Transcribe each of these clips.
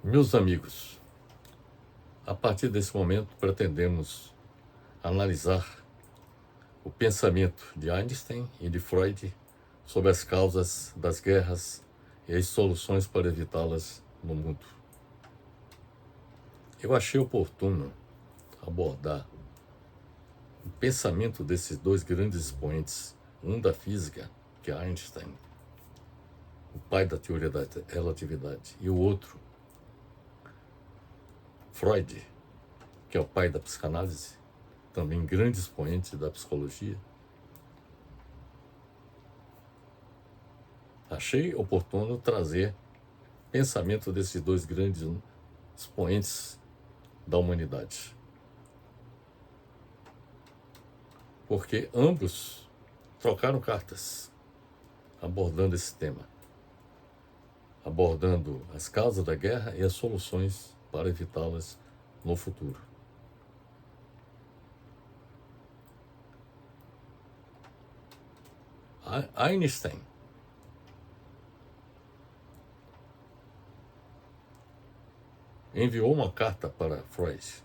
Meus amigos, a partir desse momento pretendemos analisar o pensamento de Einstein e de Freud sobre as causas das guerras e as soluções para evitá-las no mundo. Eu achei oportuno abordar o pensamento desses dois grandes expoentes, um da física, que é Einstein, o pai da teoria da relatividade, e o outro, Freud, que é o pai da psicanálise, também grande expoente da psicologia. Achei oportuno trazer pensamento desses dois grandes expoentes da humanidade, porque ambos trocaram cartas abordando esse tema, abordando as causas da guerra e as soluções para evitá-las no futuro. Einstein enviou uma carta para Freud.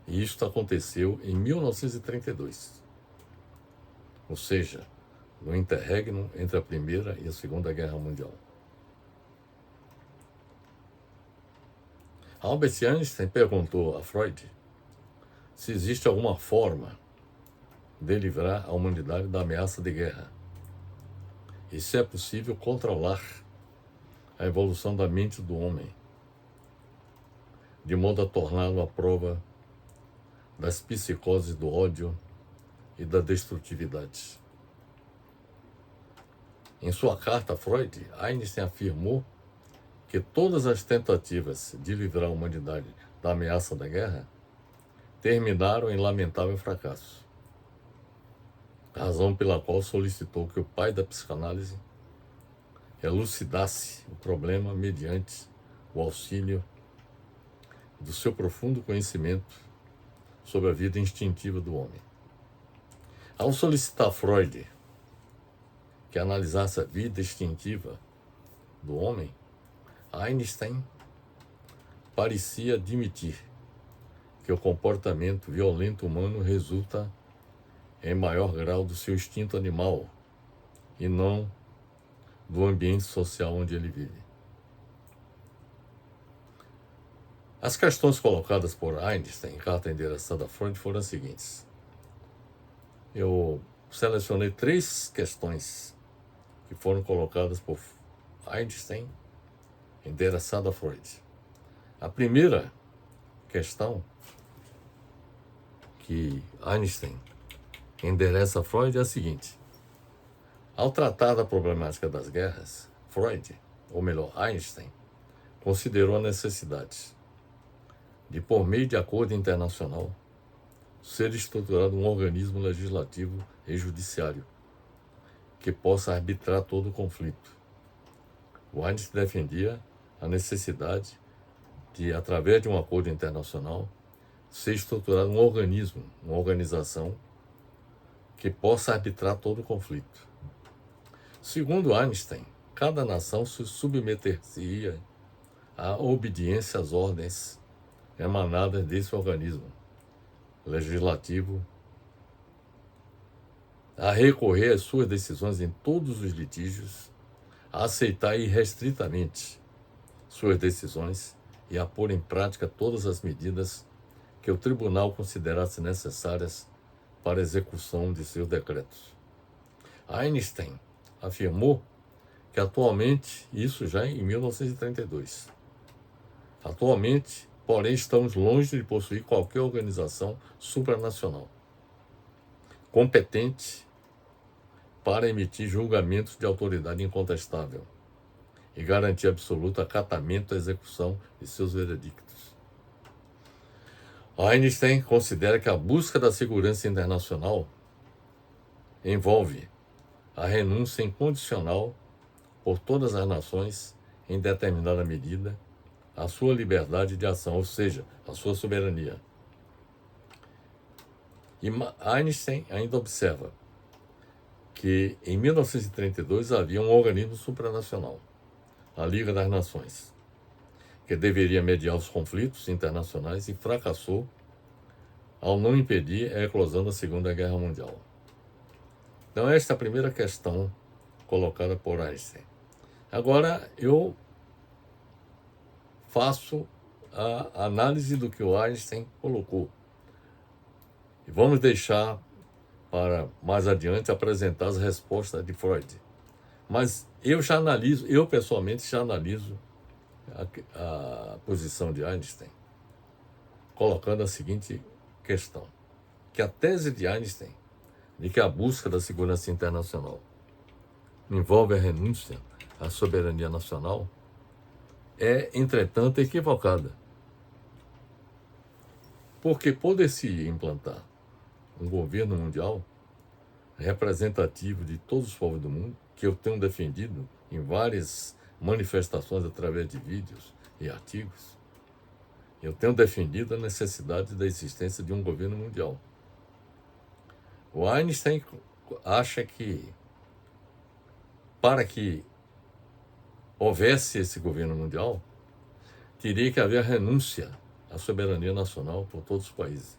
E isto aconteceu em 1932, ou seja, no interregno entre a Primeira e a Segunda Guerra Mundial. Albert Einstein perguntou a Freud se existe alguma forma de livrar a humanidade da ameaça de guerra e se é possível controlar a evolução da mente do homem, de modo a torná-lo à prova das psicoses do ódio e da destrutividade. Em sua carta a Freud, Einstein afirmou que todas as tentativas de livrar a humanidade da ameaça da guerra terminaram em lamentável fracasso, razão pela qual solicitou que o pai da psicanálise elucidasse o problema mediante o auxílio do seu profundo conhecimento sobre a vida instintiva do homem. Ao solicitar a Freud que analisasse a vida instintiva do homem, Einstein parecia admitir que o comportamento violento humano resulta em maior grau do seu instinto animal e não do ambiente social onde ele vive. As questões colocadas por Einstein em carta endereçada a Freud foram as seguintes. Eu selecionei 3 questões que foram colocadas por Einstein endereçada a Freud. A primeira questão que Einstein endereça a Freud é a seguinte. Ao tratar da problemática das guerras, Freud, ou melhor, Einstein, considerou a necessidade de, por meio de acordo internacional, ser estruturado um organismo legislativo e judiciário que possa arbitrar todo o conflito. O Einstein defendia a necessidade de, através de um acordo internacional, ser estruturado um organismo, uma organização que possa arbitrar todo o conflito. Segundo Einstein, cada nação se submeter-se-ia à obediência às ordens emanadas desse organismo legislativo, a recorrer às suas decisões em todos os litígios, a aceitar irrestritamente suas decisões e a pôr em prática todas as medidas que o tribunal considerasse necessárias para a execução de seus decretos. Einstein afirmou que atualmente, isso já em 1932, atualmente, porém, estamos longe de possuir qualquer organização supranacional competente para emitir julgamentos de autoridade incontestável e garantir absoluto acatamento à execução de seus veredictos. Einstein considera que a busca da segurança internacional envolve a renúncia incondicional por todas as nações, em determinada medida, à sua liberdade de ação, ou seja, à sua soberania. E Einstein ainda observa que em 1932 havia um organismo supranacional, a Liga das Nações, que deveria mediar os conflitos internacionais e fracassou ao não impedir a eclosão da Segunda Guerra Mundial. Então, esta é a primeira questão colocada por Einstein. Agora, eu faço a análise do que o Einstein colocou. E vamos deixar para mais adiante apresentar as respostas de Freud. Mas eu pessoalmente já analiso a posição de Einstein, colocando a seguinte questão, que a tese de Einstein de que a busca da segurança internacional envolve a renúncia à soberania nacional é, entretanto, equivocada. Porque poder-se implantar um governo mundial representativo de todos os povos do mundo, que eu tenho defendido em várias manifestações através de vídeos e artigos, eu tenho defendido a necessidade da existência de um governo mundial. O Einstein acha que, para que houvesse esse governo mundial, teria que haver renúncia à soberania nacional por todos os países,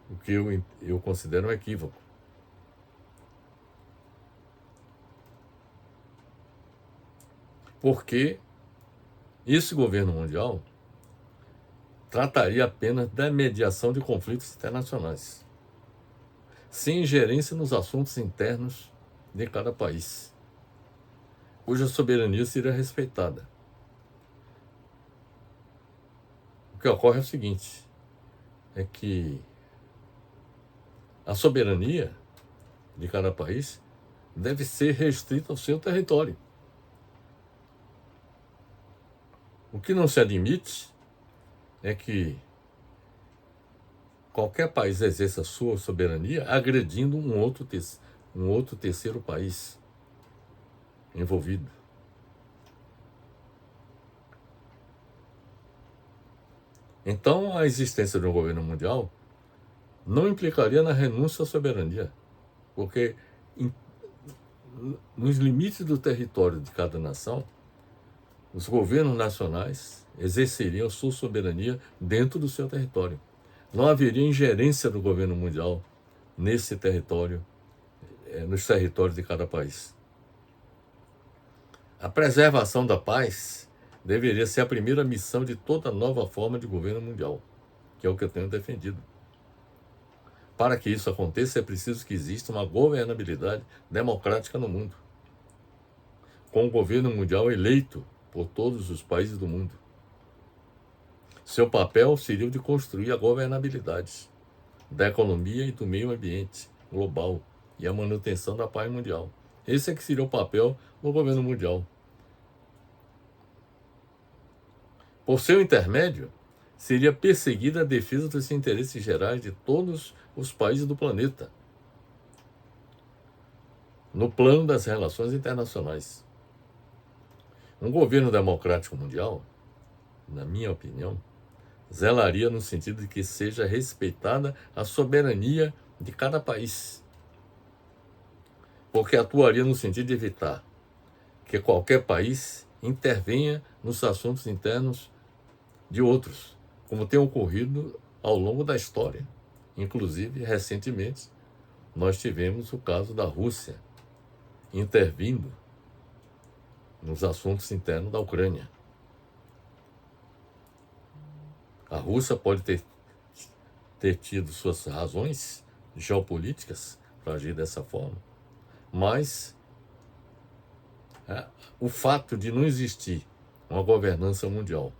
o que eu considero um equívoco. Porque esse governo mundial trataria apenas da mediação de conflitos internacionais, sem ingerência nos assuntos internos de cada país, cuja soberania seria respeitada. O que ocorre é o seguinte, é que a soberania de cada país deve ser restrita ao seu território. O que não se admite é que qualquer país exerça sua soberania agredindo um outro terceiro país envolvido. Então, a existência de um governo mundial não implicaria na renúncia à soberania, porque nos limites do território de cada nação, os governos nacionais exerceriam sua soberania dentro do seu território. Não haveria ingerência do governo mundial nesse território, nos territórios de cada país. A preservação da paz deveria ser a primeira missão de toda nova forma de governo mundial, que é o que eu tenho defendido. Para que isso aconteça, é preciso que exista uma governabilidade democrática no mundo, com um governo mundial eleito por todos os países do mundo. Seu papel seria o de construir a governabilidade da economia e do meio ambiente global e a manutenção da paz mundial. Esse é que seria o papel do governo mundial. Por seu intermédio, seria perseguida a defesa dos interesses gerais de todos os países do planeta, no plano das relações internacionais. Um governo democrático mundial, na minha opinião, zelaria no sentido de que seja respeitada a soberania de cada país, porque atuaria no sentido de evitar que qualquer país intervenha nos assuntos internos de outros, como tem ocorrido ao longo da história. Inclusive, recentemente, nós tivemos o caso da Rússia intervindo nos assuntos internos da Ucrânia. A Rússia pode ter tido suas razões geopolíticas para agir dessa forma, mas o fato de não existir uma governança mundial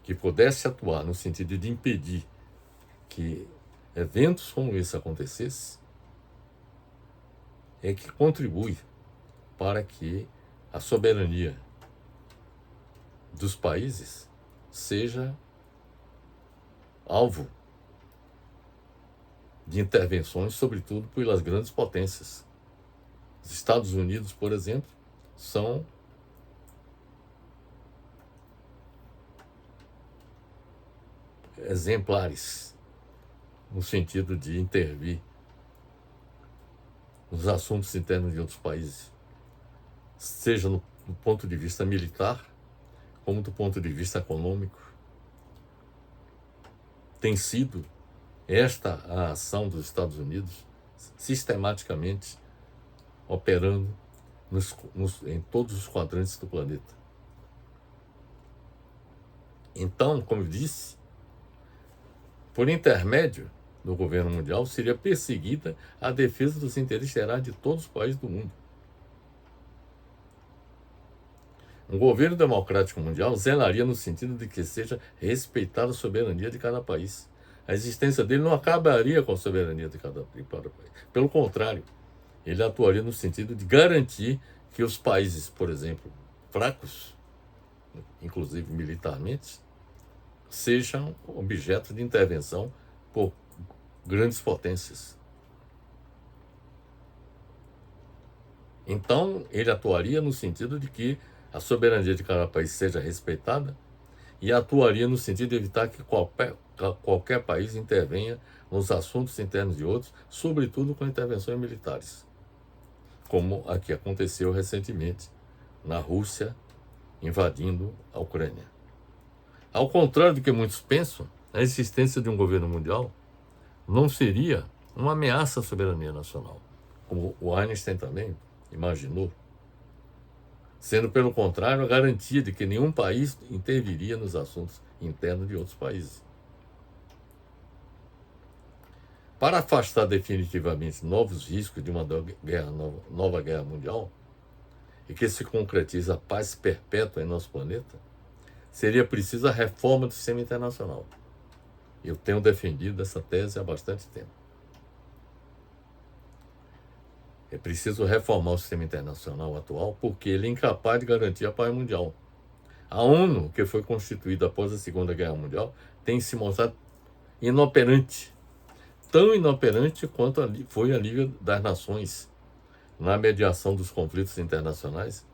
que pudesse atuar no sentido de impedir que eventos como esse acontecessem, é que contribui para que a soberania dos países seja alvo de intervenções, sobretudo pelas grandes potências. Os Estados Unidos, por exemplo, são exemplares no sentido de intervir nos assuntos internos de outros países, seja do ponto de vista militar, como do ponto de vista econômico. Tem sido esta a ação dos Estados Unidos, sistematicamente operando em todos os quadrantes do planeta. Então, como eu disse, por intermédio do governo mundial, seria perseguida a defesa dos interesses gerais de todos os países do mundo. Um governo democrático mundial zelaria no sentido de que seja respeitada a soberania de cada país. A existência dele não acabaria com a soberania de cada país. Pelo contrário, ele atuaria no sentido de garantir que os países, por exemplo, fracos, inclusive militarmente, sejam objeto de intervenção por grandes potências. Então, ele atuaria no sentido de que a soberania de cada país seja respeitada e atuaria no sentido de evitar que qualquer país intervenha nos assuntos internos de outros, sobretudo com intervenções militares, como a que aconteceu recentemente na Rússia invadindo a Ucrânia. Ao contrário do que muitos pensam, a existência de um governo mundial não seria uma ameaça à soberania nacional, como o Einstein também imaginou, sendo, pelo contrário, a garantia de que nenhum país interviria nos assuntos internos de outros países. Para afastar definitivamente novos riscos de uma nova guerra mundial, e que se concretize a paz perpétua em nosso planeta, seria preciso a reforma do sistema internacional. Eu tenho defendido essa tese há bastante tempo. É preciso reformar o sistema internacional atual porque ele é incapaz de garantir a paz mundial. A ONU, que foi constituída após a Segunda Guerra Mundial, tem se mostrado inoperante, tão inoperante quanto foi a Liga das Nações na mediação dos conflitos internacionais.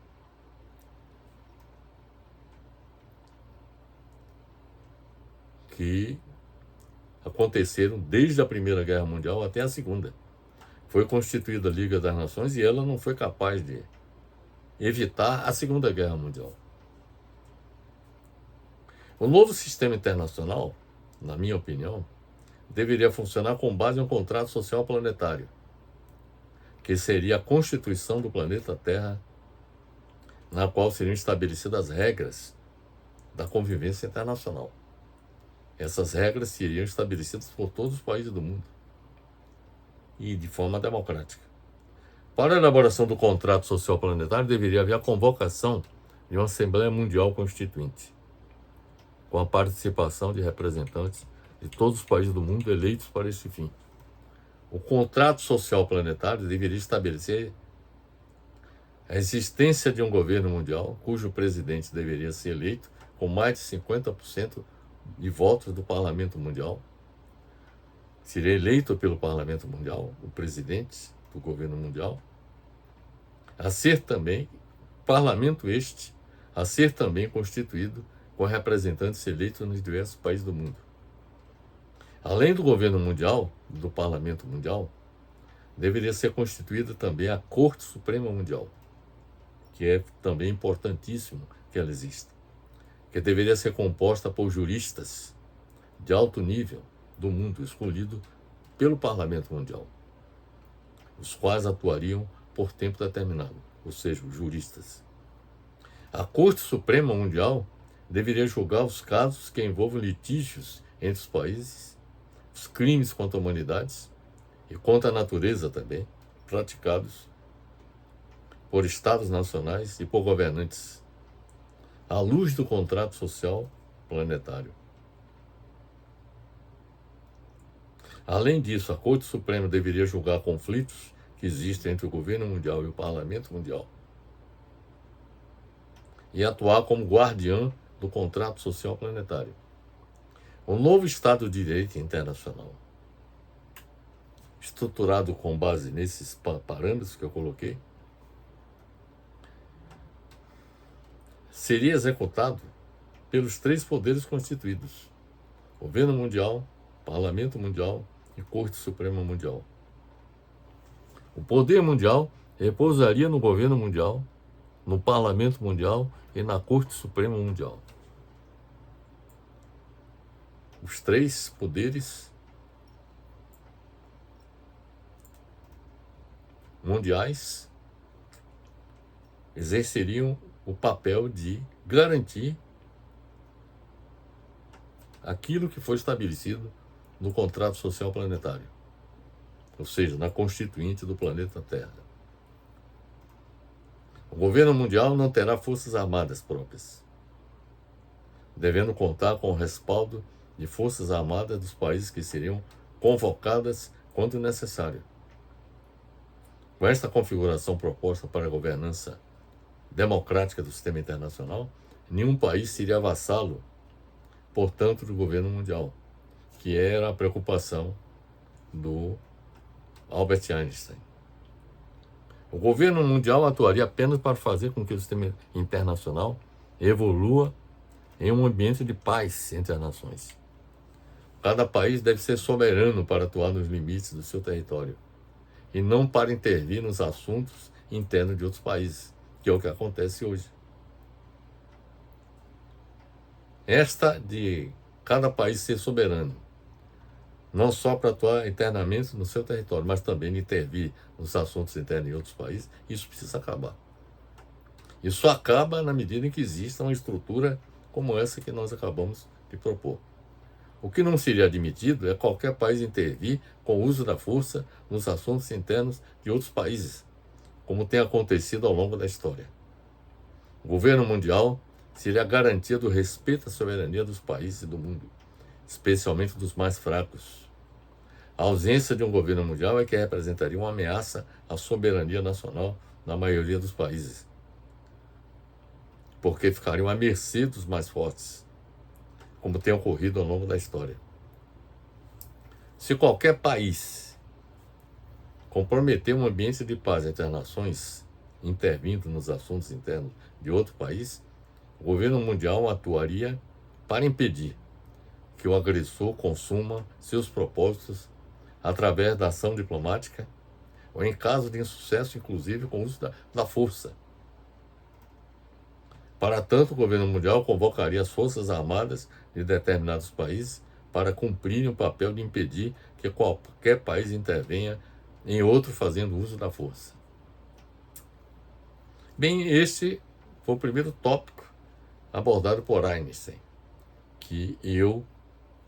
Que aconteceram desde a Primeira Guerra Mundial até a Segunda. Foi constituída a Liga das Nações e ela não foi capaz de evitar a Segunda Guerra Mundial. O novo sistema internacional, na minha opinião, deveria funcionar com base em um contrato social planetário, que seria a constituição do planeta Terra, na qual seriam estabelecidas as regras da convivência internacional. Essas regras seriam estabelecidas por todos os países do mundo e de forma democrática. Para a elaboração do contrato social planetário, deveria haver a convocação de uma Assembleia Mundial Constituinte, com a participação de representantes de todos os países do mundo eleitos para esse fim. O contrato social planetário deveria estabelecer a existência de um governo mundial, cujo presidente deveria ser eleito com mais de 50% de votos do Parlamento Mundial. Seria eleito pelo Parlamento Mundial o presidente do governo mundial, a ser também constituído com representantes eleitos nos diversos países do mundo. Além do governo mundial, do Parlamento Mundial, deveria ser constituída também a Corte Suprema Mundial, que é também importantíssimo que ela exista, que deveria ser composta por juristas de alto nível do mundo, escolhido pelo Parlamento Mundial, os quais atuariam por tempo determinado, ou seja, os juristas. A Corte Suprema Mundial deveria julgar os casos que envolvam litígios entre os países, os crimes contra a humanidade e contra a natureza também, praticados por estados nacionais e por governantes, à luz do contrato social planetário. Além disso, a Corte Suprema deveria julgar conflitos que existem entre o governo mundial e o Parlamento Mundial e atuar como guardiã do contrato social planetário. O novo Estado de Direito Internacional, estruturado com base nesses parâmetros que eu coloquei, seria executado pelos três poderes constituídos: Governo Mundial, Parlamento Mundial e Corte Suprema Mundial. O poder mundial repousaria no governo mundial, no parlamento mundial e na Corte Suprema Mundial. Os três poderes mundiais exerceriam o papel de garantir aquilo que foi estabelecido no contrato social planetário, ou seja, na constituinte do planeta Terra. O governo mundial não terá forças armadas próprias, devendo contar com o respaldo de forças armadas dos países que seriam convocadas quando necessário. Com esta configuração proposta para a governança democrática do sistema internacional, nenhum país seria vassalo, portanto, do governo mundial, que era a preocupação do Albert Einstein. O governo mundial atuaria apenas para fazer com que o sistema internacional evolua em um ambiente de paz entre as nações. Cada país deve ser soberano para atuar nos limites do seu território e não para intervir nos assuntos internos de outros países, que é o que acontece hoje. Esta de cada país ser soberano, não só para atuar internamente no seu território, mas também intervir nos assuntos internos de outros países, isso precisa acabar. Isso acaba na medida em que exista uma estrutura como essa que nós acabamos de propor. O que não seria admitido é qualquer país intervir com o uso da força nos assuntos internos de outros países, como tem acontecido ao longo da história. O governo mundial seria a garantia do respeito à soberania dos países e do mundo, especialmente dos mais fracos. A ausência de um governo mundial é que representaria uma ameaça à soberania nacional na maioria dos países, porque ficariam à mercê dos mais fortes, como tem ocorrido ao longo da história. Se qualquer país comprometer um ambiente de paz entre as nações, intervindo nos assuntos internos de outro país, o governo mundial atuaria para impedir que o agressor consuma seus propósitos através da ação diplomática ou, em caso de insucesso, inclusive com o uso da força. Para tanto, o governo mundial convocaria as forças armadas de determinados países para cumprirem o papel de impedir que qualquer país intervenha em outro fazendo uso da força. Bem, este foi o primeiro tópico abordado por Einstein, que eu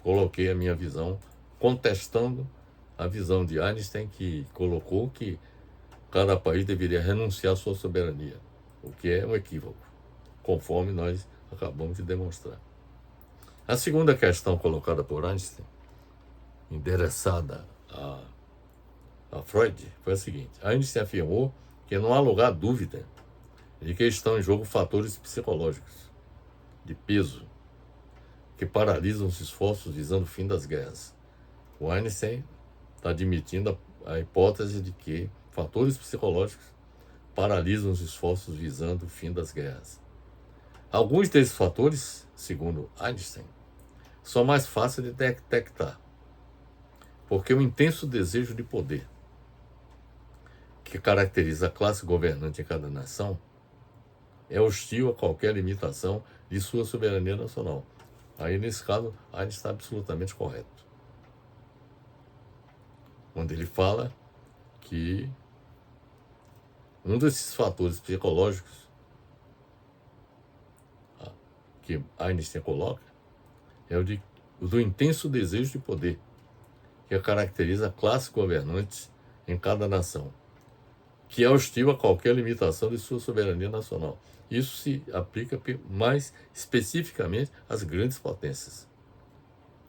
coloquei a minha visão contestando a visão de Einstein, que colocou que cada país deveria renunciar à sua soberania, o que é um equívoco, conforme nós acabamos de demonstrar. A segunda questão colocada por Einstein, endereçada a Freud, foi a seguinte: Einstein afirmou que não há lugar a dúvida de que estão em jogo fatores psicológicos de peso que paralisam os esforços visando o fim das guerras. O Einstein está admitindo a hipótese de que fatores psicológicos paralisam os esforços visando o fim das guerras. Alguns desses fatores, segundo Einstein, são mais fáceis de detectar, porque o intenso desejo de poder que caracteriza a classe governante em cada nação é hostil a qualquer limitação de sua soberania nacional. Aí, nesse caso, Einstein está absolutamente correto, quando ele fala que um desses fatores psicológicos que Einstein coloca é o do intenso desejo de poder que caracteriza a classe governante em cada nação, que é hostil a qualquer limitação de sua soberania nacional. Isso se aplica mais especificamente às grandes potências.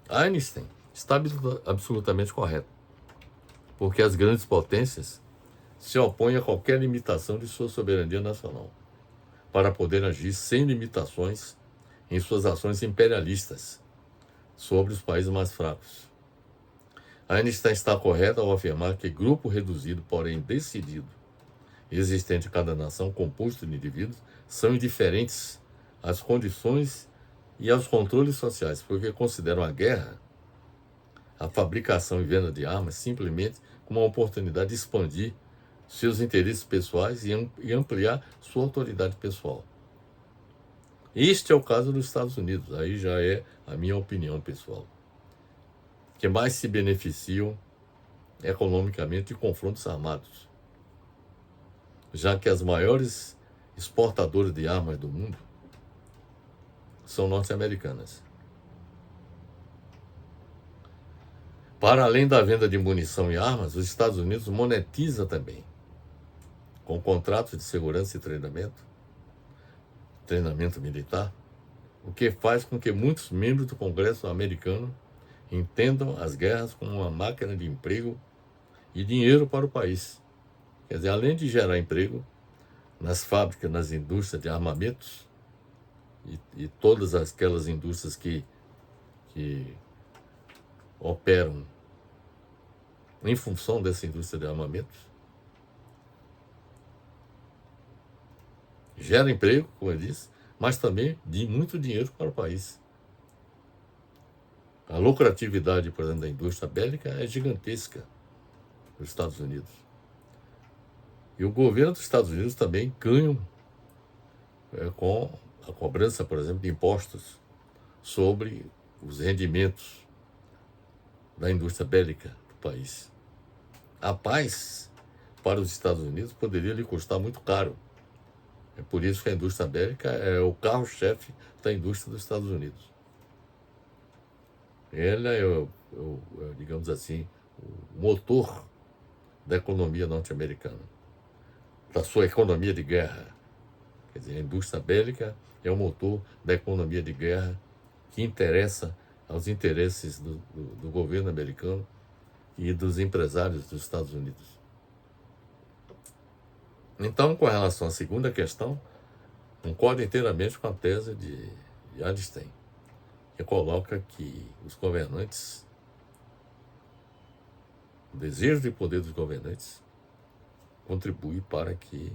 Einstein está absolutamente correto, porque as grandes potências se opõem a qualquer limitação de sua soberania nacional, para poder agir sem limitações em suas ações imperialistas sobre os países mais fracos. Einstein está correto ao afirmar que grupo reduzido, porém decidido, existente em cada nação, composto de indivíduos, são indiferentes às condições e aos controles sociais, porque consideram a guerra, a fabricação e venda de armas, simplesmente como uma oportunidade de expandir seus interesses pessoais e ampliar sua autoridade pessoal. Este é o caso dos Estados Unidos, aí já é a minha opinião pessoal, que mais se beneficiam economicamente de confrontos armados, já que as maiores exportadoras de armas do mundo são norte-americanas. Para além da venda de munição e armas, os Estados Unidos monetiza também, com contratos de segurança e treinamento militar, o que faz com que muitos membros do Congresso americano entendam as guerras como uma máquina de emprego e dinheiro para o país. Quer dizer, além de gerar emprego nas fábricas, nas indústrias de armamentos e todas aquelas indústrias que operam em função dessa indústria de armamentos, gera emprego, como eu disse, mas também de muito dinheiro para o país. A lucratividade, por exemplo, da indústria bélica é gigantesca nos Estados Unidos. E o governo dos Estados Unidos também ganha com a cobrança, por exemplo, de impostos sobre os rendimentos da indústria bélica do país. A paz para os Estados Unidos poderia lhe custar muito caro. É por isso que a indústria bélica é o carro-chefe da indústria dos Estados Unidos. Ela é, digamos assim, o motor da economia norte-americana, da sua economia de guerra. Quer dizer, a indústria bélica é o motor da economia de guerra que interessa aos interesses do governo americano e dos empresários dos Estados Unidos. Então, com relação à segunda questão, concordo inteiramente com a tese de Einstein, que coloca que os governantes, o desejo de poder dos governantes, contribui para que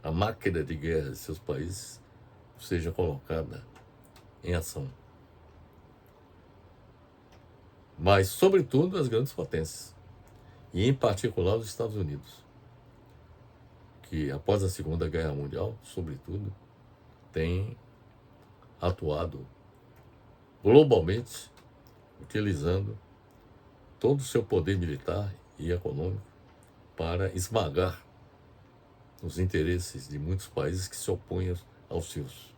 a máquina de guerra de seus países seja colocada em ação. Mas, sobretudo, as grandes potências, e em particular os Estados Unidos, que após a Segunda Guerra Mundial, sobretudo, tem atuado globalmente, utilizando todo o seu poder militar e econômico para esmagar os interesses de muitos países que se opõem aos seus.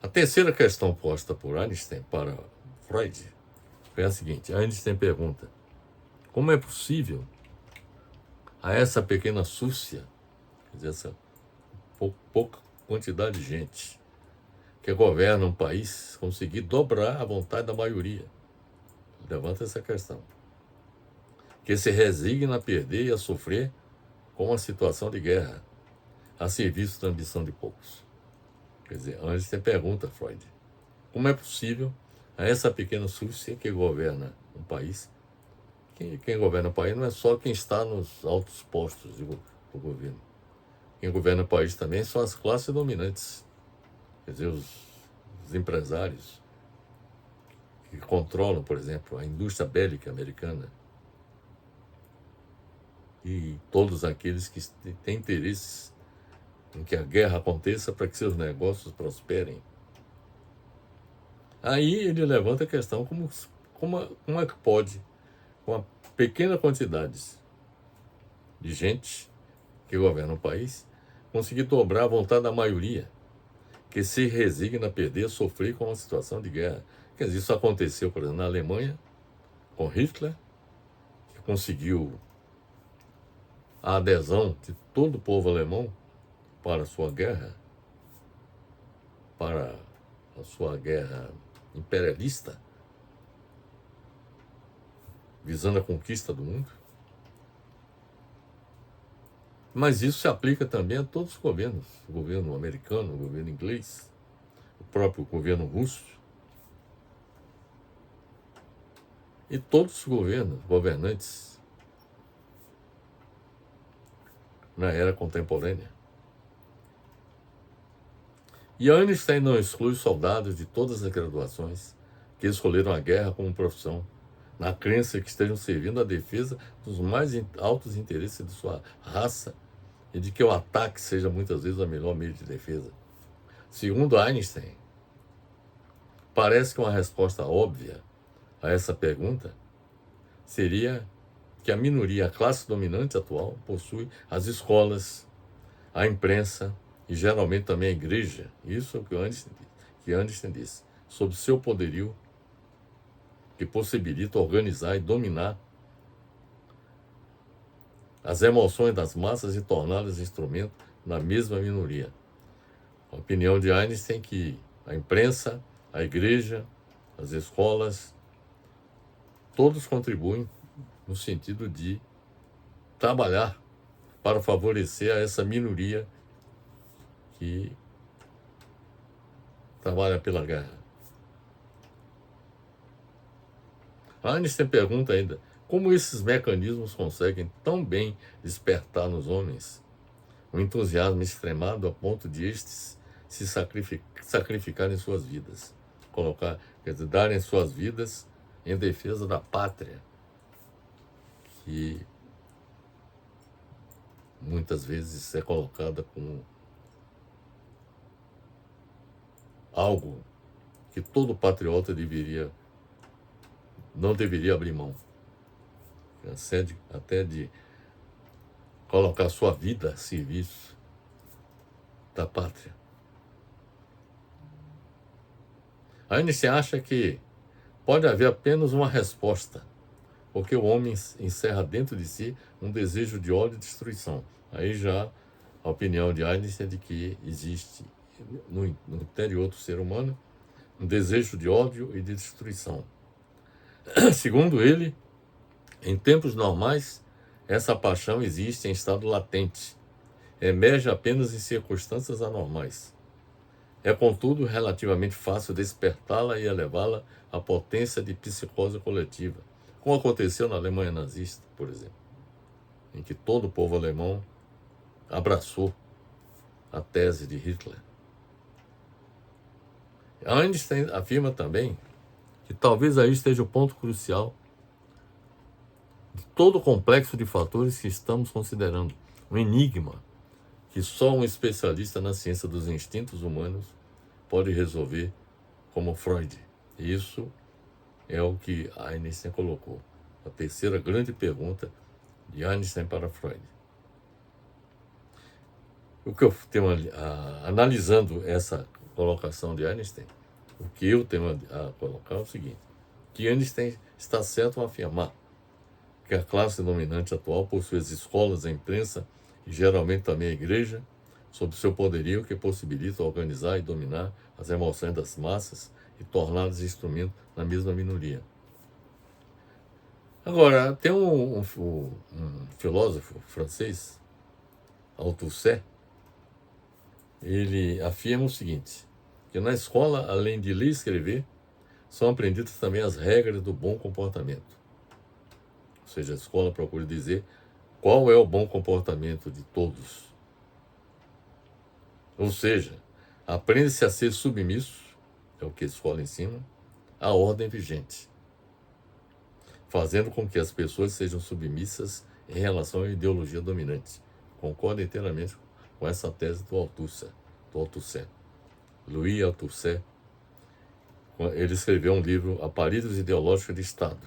A terceira questão posta por Einstein para Freud foi a seguinte. Einstein pergunta: como é possível a essa pequena súcia, quer dizer, essa pouca quantidade de gente que governa um país, conseguir dobrar a vontade da maioria? Levanta essa questão. Que se resigna a perder e a sofrer com uma situação de guerra, a serviço da ambição de poucos. Quer dizer, Einstein pergunta a Freud: como é possível a essa pequena súcia que governa um país? Quem governa o país não é só quem está nos altos postos do governo. Quem governa o país também são as classes dominantes. Quer dizer, os empresários que controlam, por exemplo, a indústria bélica americana e todos aqueles que têm interesses em que a guerra aconteça para que seus negócios prosperem. Aí ele levanta a questão como é que pode, com uma pequena quantidade de gente que governa o país, conseguir dobrar a vontade da maioria, que se resigna a perder, sofrer com uma situação de guerra. Quer dizer, isso aconteceu, por exemplo, na Alemanha, com Hitler, que conseguiu a adesão de todo o povo alemão para a sua guerra, para a sua guerra imperialista, visando a conquista do mundo. Mas isso se aplica também a todos os governos, o governo americano, o governo inglês, o próprio governo russo, e todos os governantes na era contemporânea. E Einstein não exclui soldados de todas as graduações que escolheram a guerra como profissão, na crença que estejam servindo à defesa dos mais altos interesses de sua raça e de que o ataque seja muitas vezes o melhor meio de defesa. Segundo Einstein, parece que uma resposta óbvia a essa pergunta seria que a minoria, a classe dominante atual, possui as escolas, a imprensa e geralmente também a igreja. Isso é o que Einstein disse, sob seu poderio que possibilita organizar e dominar as emoções das massas e torná-las instrumento na mesma minoria. A opinião de Einstein é que a imprensa, a igreja, as escolas, todos contribuem no sentido de trabalhar para favorecer a essa minoria que trabalha pela guerra. Einstein pergunta ainda, como esses mecanismos conseguem tão bem despertar nos homens um entusiasmo extremado a ponto de estes se sacrificarem suas vidas, quer dizer, darem suas vidas em defesa da pátria, que muitas vezes é colocada como algo que todo patriota não deveria abrir mão, até de colocar sua vida a serviço da pátria. Einstein acha que pode haver apenas uma resposta, porque o homem encerra dentro de si um desejo de ódio e destruição. Aí já a opinião de Einstein é de que existe no interior do ser humano um desejo de ódio e de destruição. Segundo ele, em tempos normais, essa paixão existe em estado latente, emerge apenas em circunstâncias anormais. É, contudo, relativamente fácil despertá-la e elevá-la à potência de psicose coletiva, como aconteceu na Alemanha nazista, por exemplo, em que todo o povo alemão abraçou a tese de Hitler. Einstein afirma também que talvez aí esteja o ponto crucial de todo o complexo de fatores que estamos considerando, um enigma que só um especialista na ciência dos instintos humanos pode resolver, como Freud. Isso é o que Einstein colocou. A terceira grande pergunta de Einstein para Freud. O que eu tenho analisando essa colocação de Einstein, o que eu tenho a colocar é o seguinte, que Einstein está certo ao afirmar que a classe dominante atual possui as escolas, a imprensa e geralmente também a igreja, sob seu poderio que possibilita organizar e dominar as emoções das massas e torná-las instrumento na mesma minoria. Agora, tem um filósofo francês, Althusser, ele afirma o seguinte, que na escola, além de ler e escrever, são aprendidas também as regras do bom comportamento. Ou seja, a escola procura dizer qual é o bom comportamento de todos. Ou seja, aprende-se a ser submisso, é o que a escola ensina, à ordem vigente, fazendo com que as pessoas sejam submissas em relação à ideologia dominante. Concordo inteiramente com essa tese do Althusser. Louis Althusser, ele escreveu um livro, Aparelhos Ideológicos de Estado,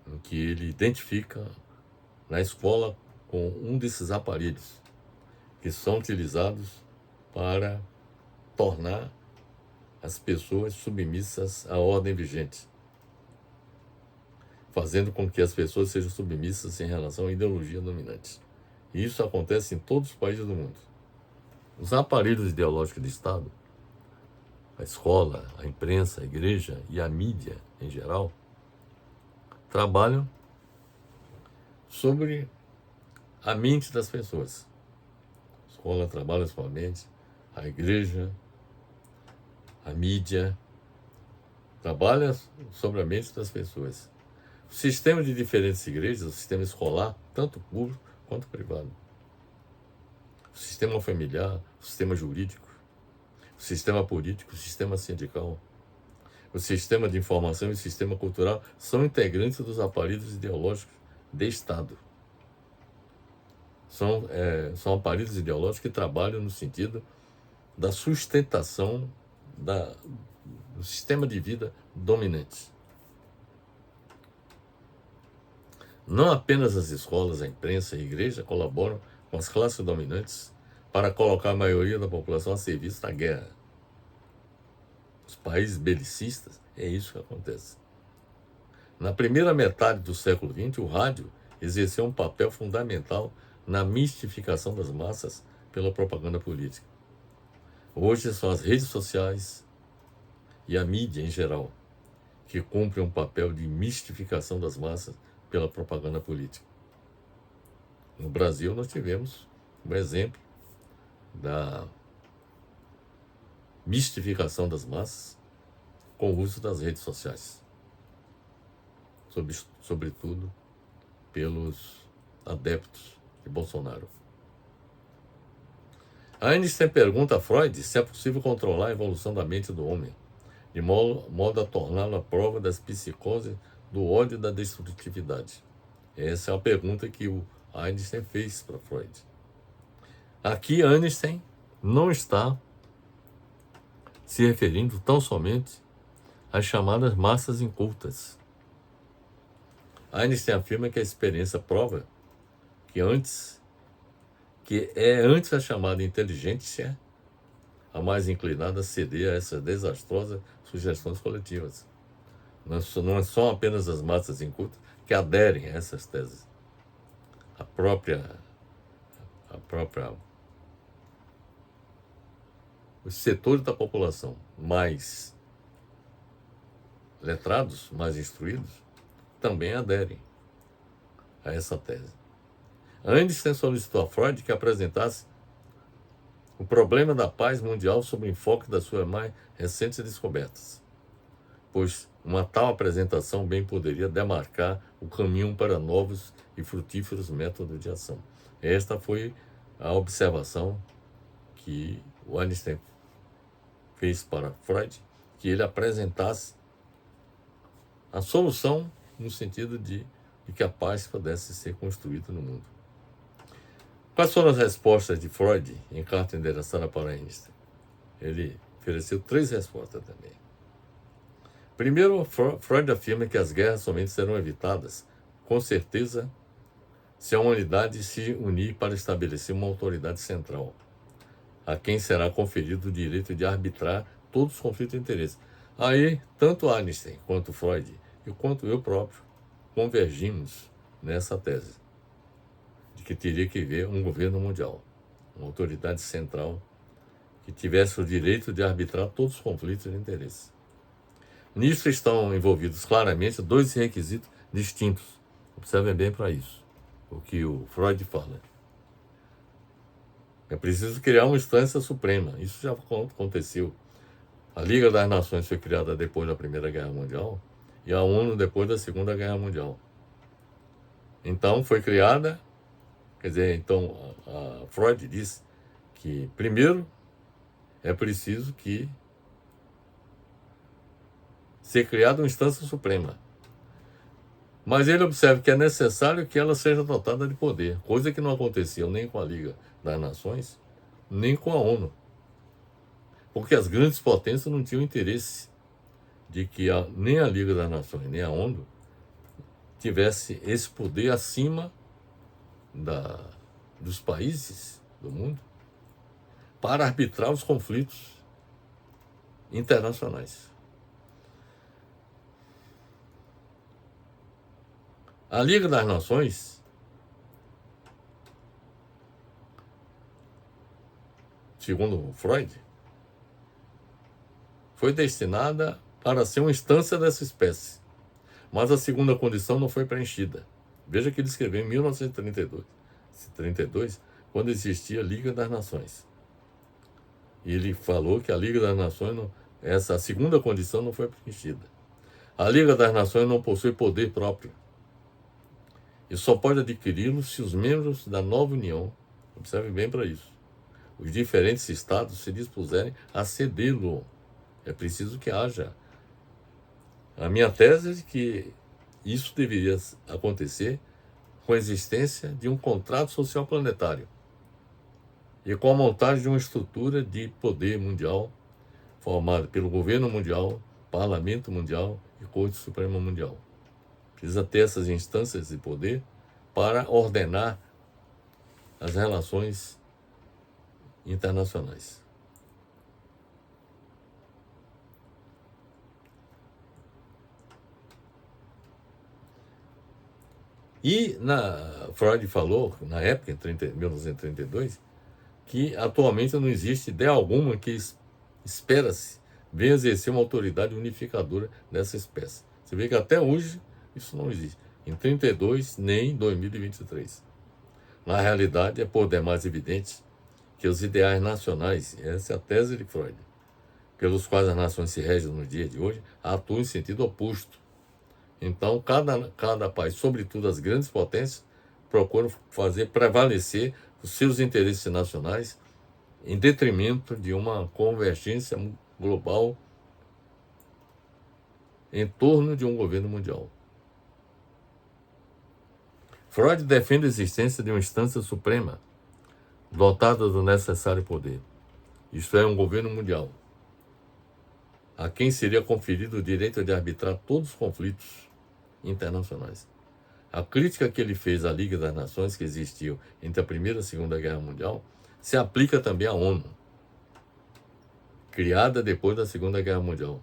em que ele identifica na escola com um desses aparelhos que são utilizados para tornar as pessoas submissas à ordem vigente, fazendo com que as pessoas sejam submissas em relação à ideologia dominante. E isso acontece em todos os países do mundo. Os aparelhos ideológicos de Estado, a escola, a imprensa, a igreja e a mídia em geral, trabalham sobre a mente das pessoas. A escola trabalha sobre a mente, a igreja, a mídia, trabalha sobre a mente das pessoas. O sistema de diferentes igrejas, o sistema escolar, tanto público quanto privado. O sistema familiar, o sistema jurídico, o sistema político, o sistema sindical. o sistema de informação e o sistema cultural são integrantes dos aparelhos ideológicos de Estado. São aparelhos ideológicos que trabalham no sentido da sustentação do sistema de vida dominante. Não apenas as escolas, a imprensa e a igreja colaboram com as classes dominantes para colocar a maioria da população a serviço da guerra. Os países belicistas, é isso que acontece. Na primeira metade do século XX, o rádio exerceu um papel fundamental na mistificação das massas pela propaganda política. Hoje são as redes sociais e a mídia em geral que cumprem um papel de mistificação das massas pela propaganda política. No Brasil nós tivemos um exemplo da mistificação das massas com o uso das redes sociais, sobretudo pelos adeptos de Bolsonaro. Einstein pergunta a Freud se é possível controlar a evolução da mente do homem, de modo a torná-lo a prova das psicoses do ódio e da destrutividade. Essa é a pergunta que o Einstein fez para Freud. Aqui Einstein não está se referindo tão somente às chamadas massas incultas. Einstein afirma que a experiência prova que é antes a chamada inteligência a mais inclinada a ceder a essas desastrosas sugestões coletivas. Não são apenas as massas incultas que aderem a essas teses. Os setores da população mais letrados, mais instruídos, também aderem a essa tese. Einstein solicitou a Freud que apresentasse o problema da paz mundial sob o enfoque das suas mais recentes descobertas, pois uma tal apresentação bem poderia demarcar o caminho para novos e frutíferos métodos de ação. Esta foi a observação que o Einstein fez para Freud, que ele apresentasse a solução no sentido de que a paz pudesse ser construída no mundo. Quais foram as respostas de Freud em carta endereçada para Einstein? Ele ofereceu 3 respostas também. Primeiro, Freud afirma que as guerras somente serão evitadas, com certeza, se a humanidade se unir para estabelecer uma autoridade central, a quem será conferido o direito de arbitrar todos os conflitos de interesse. Aí, tanto Einstein quanto Freud, e quanto eu próprio, convergimos nessa tese, de que teria que haver um governo mundial, uma autoridade central que tivesse o direito de arbitrar todos os conflitos de interesse. Nisso estão envolvidos claramente 2 requisitos distintos. Observem bem para isso, o que o Freud fala. É preciso criar uma instância suprema. Isso já aconteceu. A Liga das Nações foi criada depois da Primeira Guerra Mundial e a ONU depois da Segunda Guerra Mundial. Então foi criada, a Freud diz que primeiro é preciso que ser criada uma instância suprema. Mas ele observa que é necessário que ela seja dotada de poder, coisa que não acontecia nem com a Liga das Nações, nem com a ONU. Porque as grandes potências não tinham interesse de que nem a Liga das Nações, nem a ONU tivesse esse poder acima dos países do mundo para arbitrar os conflitos internacionais. A Liga das Nações, segundo Freud, foi destinada para ser uma instância dessa espécie, mas a segunda condição não foi preenchida. Veja que ele escreveu em 1932, quando existia a Liga das Nações. E ele falou que a Liga das Nações, essa segunda condição não foi preenchida. A Liga das Nações não possui poder próprio e só pode adquiri-lo se os membros da nova União, observe bem para isso, os diferentes estados se dispuserem a cedê-lo. É preciso que haja A minha tese é de que isso deveria acontecer com a existência de um contrato social planetário e com a montagem de uma estrutura de poder mundial formada pelo governo mundial, parlamento mundial e Corte Suprema Mundial. Precisa ter essas instâncias de poder para ordenar as relações internacionais. E Freud falou, na época, em 1932, que atualmente não existe ideia alguma que espera-se venha exercer uma autoridade unificadora dessa espécie. Você vê que até hoje isso não existe. Em 32, nem em 2023. Na realidade, é por demais evidente que os ideais nacionais, essa é a tese de Freud, pelos quais as nações se regem no dia de hoje, atuam em sentido oposto. Então, cada país, sobretudo as grandes potências, procuram fazer prevalecer os seus interesses nacionais em detrimento de uma convergência global em torno de um governo mundial. Freud defende a existência de uma instância suprema dotada do necessário poder, isto é, um governo mundial, a quem seria conferido o direito de arbitrar todos os conflitos internacionais. A crítica que ele fez à Liga das Nações, que existiu entre a Primeira e a Segunda Guerra Mundial, se aplica também à ONU, criada depois da Segunda Guerra Mundial,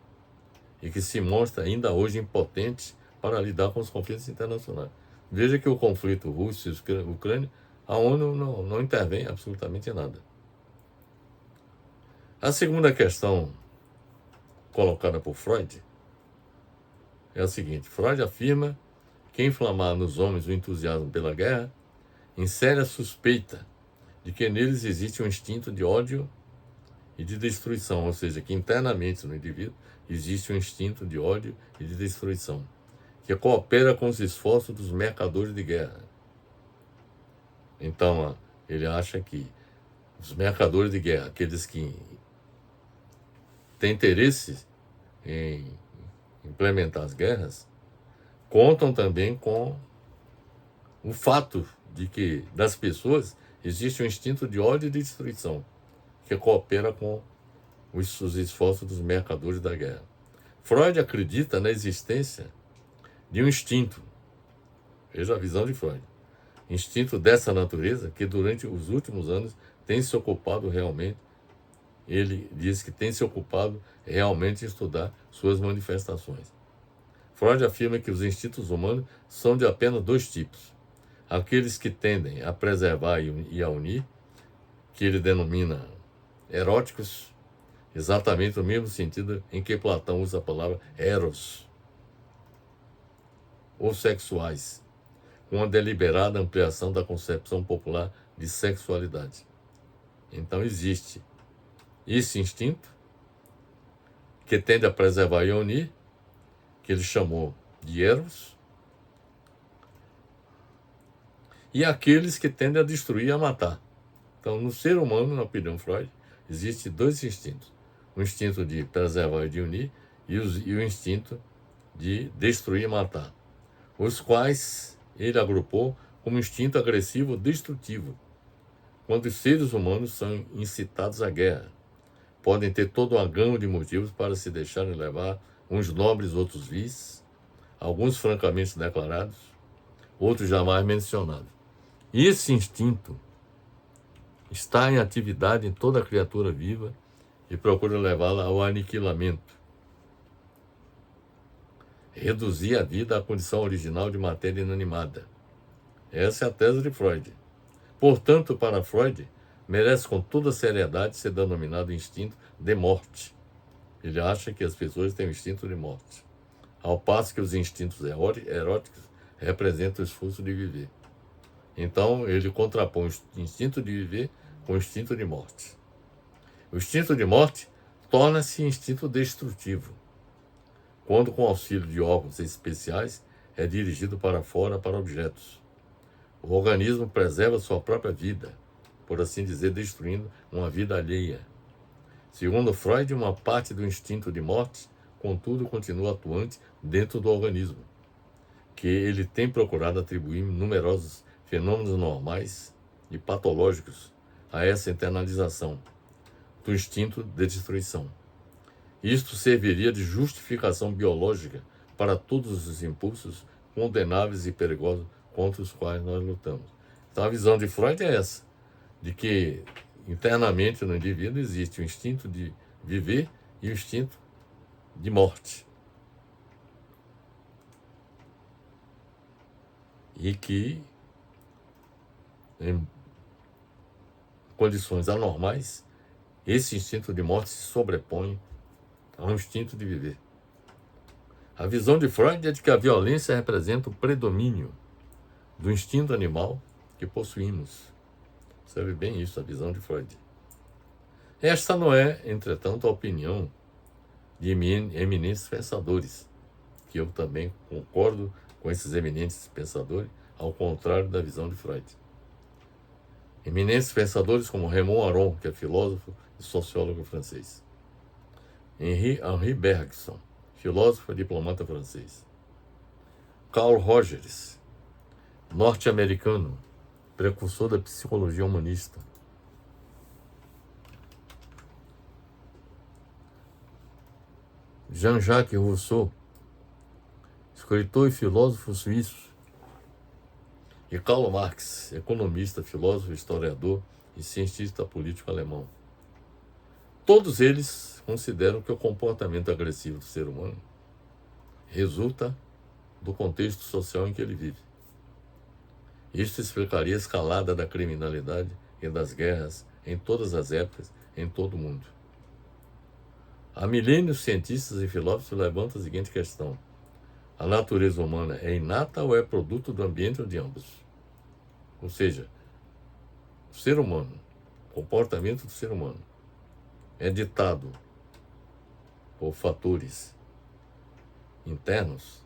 e que se mostra ainda hoje impotente para lidar com os conflitos internacionais. Veja que o conflito Rússia e Ucrânia, a ONU não intervém absolutamente em nada. A segunda questão colocada por Freud é a seguinte: Freud afirma que inflamar nos homens o entusiasmo pela guerra insere a suspeita de que neles existe um instinto de ódio e de destruição, ou seja, que internamente no indivíduo existe um instinto de ódio e de destruição, que coopera com os esforços dos mercadores de guerra. Então, ele acha que os mercadores de guerra, aqueles que têm interesse em implementar as guerras, contam também com o fato de que das pessoas existe um instinto de ódio e de destruição, que coopera com os esforços dos mercadores da guerra. Freud acredita na existência de um instinto, veja a visão de Freud, instinto dessa natureza que durante os últimos anos tem se ocupado realmente, ele diz que tem se ocupado realmente em estudar suas manifestações. Freud afirma que os instintos humanos são de apenas dois tipos: aqueles que tendem a preservar e a unir, que ele denomina eróticos, exatamente no mesmo sentido em que Platão usa a palavra eros, ou sexuais, com uma deliberada ampliação da concepção popular de sexualidade. Então existe esse instinto que tende a preservar e a unir, que ele chamou de eros, e aqueles que tendem a destruir e a matar. Então, no ser humano, na opinião de Freud, existem dois instintos: o instinto de preservar e de unir e o instinto de destruir e matar, os quais ele agrupou como instinto agressivo destrutivo. Quando os seres humanos são incitados à guerra, podem ter toda uma gama de motivos para se deixarem levar, uns nobres, outros vis, alguns francamente declarados, outros jamais mencionados. E esse instinto está em atividade em toda criatura viva e procura levá-la ao aniquilamento, reduzir a vida à condição original de matéria inanimada. Essa é a tese de Freud. Portanto, para Freud, merece com toda seriedade ser denominado instinto de morte. Ele acha que as pessoas têm o instinto de morte, ao passo que os instintos eróticos representam o esforço de viver. Então, ele contrapõe o instinto de viver com o instinto de morte. O instinto de morte torna-se instinto destrutivo, quando, com auxílio de órgãos especiais, é dirigido para fora para objetos. O organismo preserva sua própria vida, por assim dizer, destruindo uma vida alheia. Segundo Freud, uma parte do instinto de morte contudo, continua atuante dentro do organismo, que ele tem procurado atribuir numerosos fenômenos normais e patológicos a essa internalização do instinto de destruição. Isto serviria de justificação biológica para todos os impulsos condenáveis e perigosos contra os quais nós lutamos. Então a visão de Freud é essa, de que internamente no indivíduo existe o instinto de viver e o instinto de morte. E que, em condições anormais, esse instinto de morte se sobrepõe ao instinto de viver. A visão de Freud é de que a violência representa o predomínio do instinto animal que possuímos. Sabe bem isso, a visão de Freud. Esta não é, entretanto, a opinião de eminentes pensadores, que eu também concordo com esses eminentes pensadores, ao contrário da visão de Freud. Eminentes pensadores como Raymond Aron, que é filósofo e sociólogo francês. Henri Bergson, filósofo e diplomata francês. Carl Rogers, norte-americano, precursor da psicologia humanista. Jean-Jacques Rousseau, escritor e filósofo suíço. E Karl Marx, economista, filósofo, historiador e cientista político alemão. Todos eles consideram que o comportamento agressivo do ser humano resulta do contexto social em que ele vive. Isto explicaria a escalada da criminalidade e das guerras em todas as épocas, em todo o mundo. Há milênios, cientistas e filósofos levantam a seguinte questão: a natureza humana é inata ou é produto do ambiente ou de ambos? Ou seja, o ser humano, o comportamento do ser humano, é ditado por fatores internos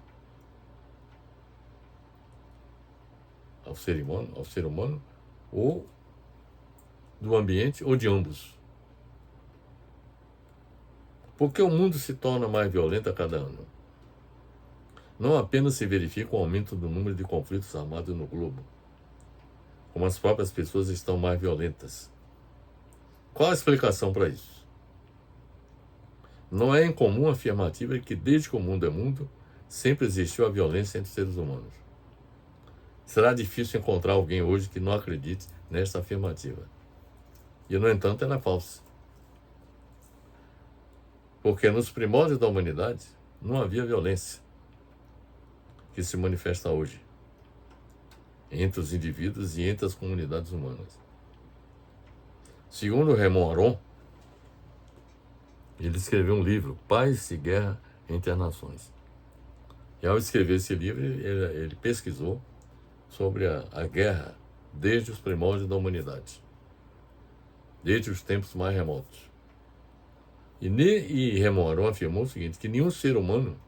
ao ser humano, ou do ambiente ou de ambos. Porque o mundo se torna mais violento a cada ano. Não apenas se verifica o aumento do número de conflitos armados no globo, como as próprias pessoas estão mais violentas. Qual a explicação para isso? Não é incomum a afirmativa de que desde que o mundo é mundo, sempre existiu a violência entre os seres humanos. Será difícil encontrar alguém hoje que não acredite nesta afirmativa. E, no entanto, ela é falsa. Porque nos primórdios da humanidade não havia violência que se manifesta hoje entre os indivíduos e entre as comunidades humanas. Segundo Raymond Aron, ele escreveu um livro, Paz e Guerra entre as Nações. E ao escrever esse livro, ele pesquisou sobre a guerra desde os primórdios da humanidade, desde os tempos mais remotos. E Raymond Aron afirmou o seguinte, que nenhum ser humano,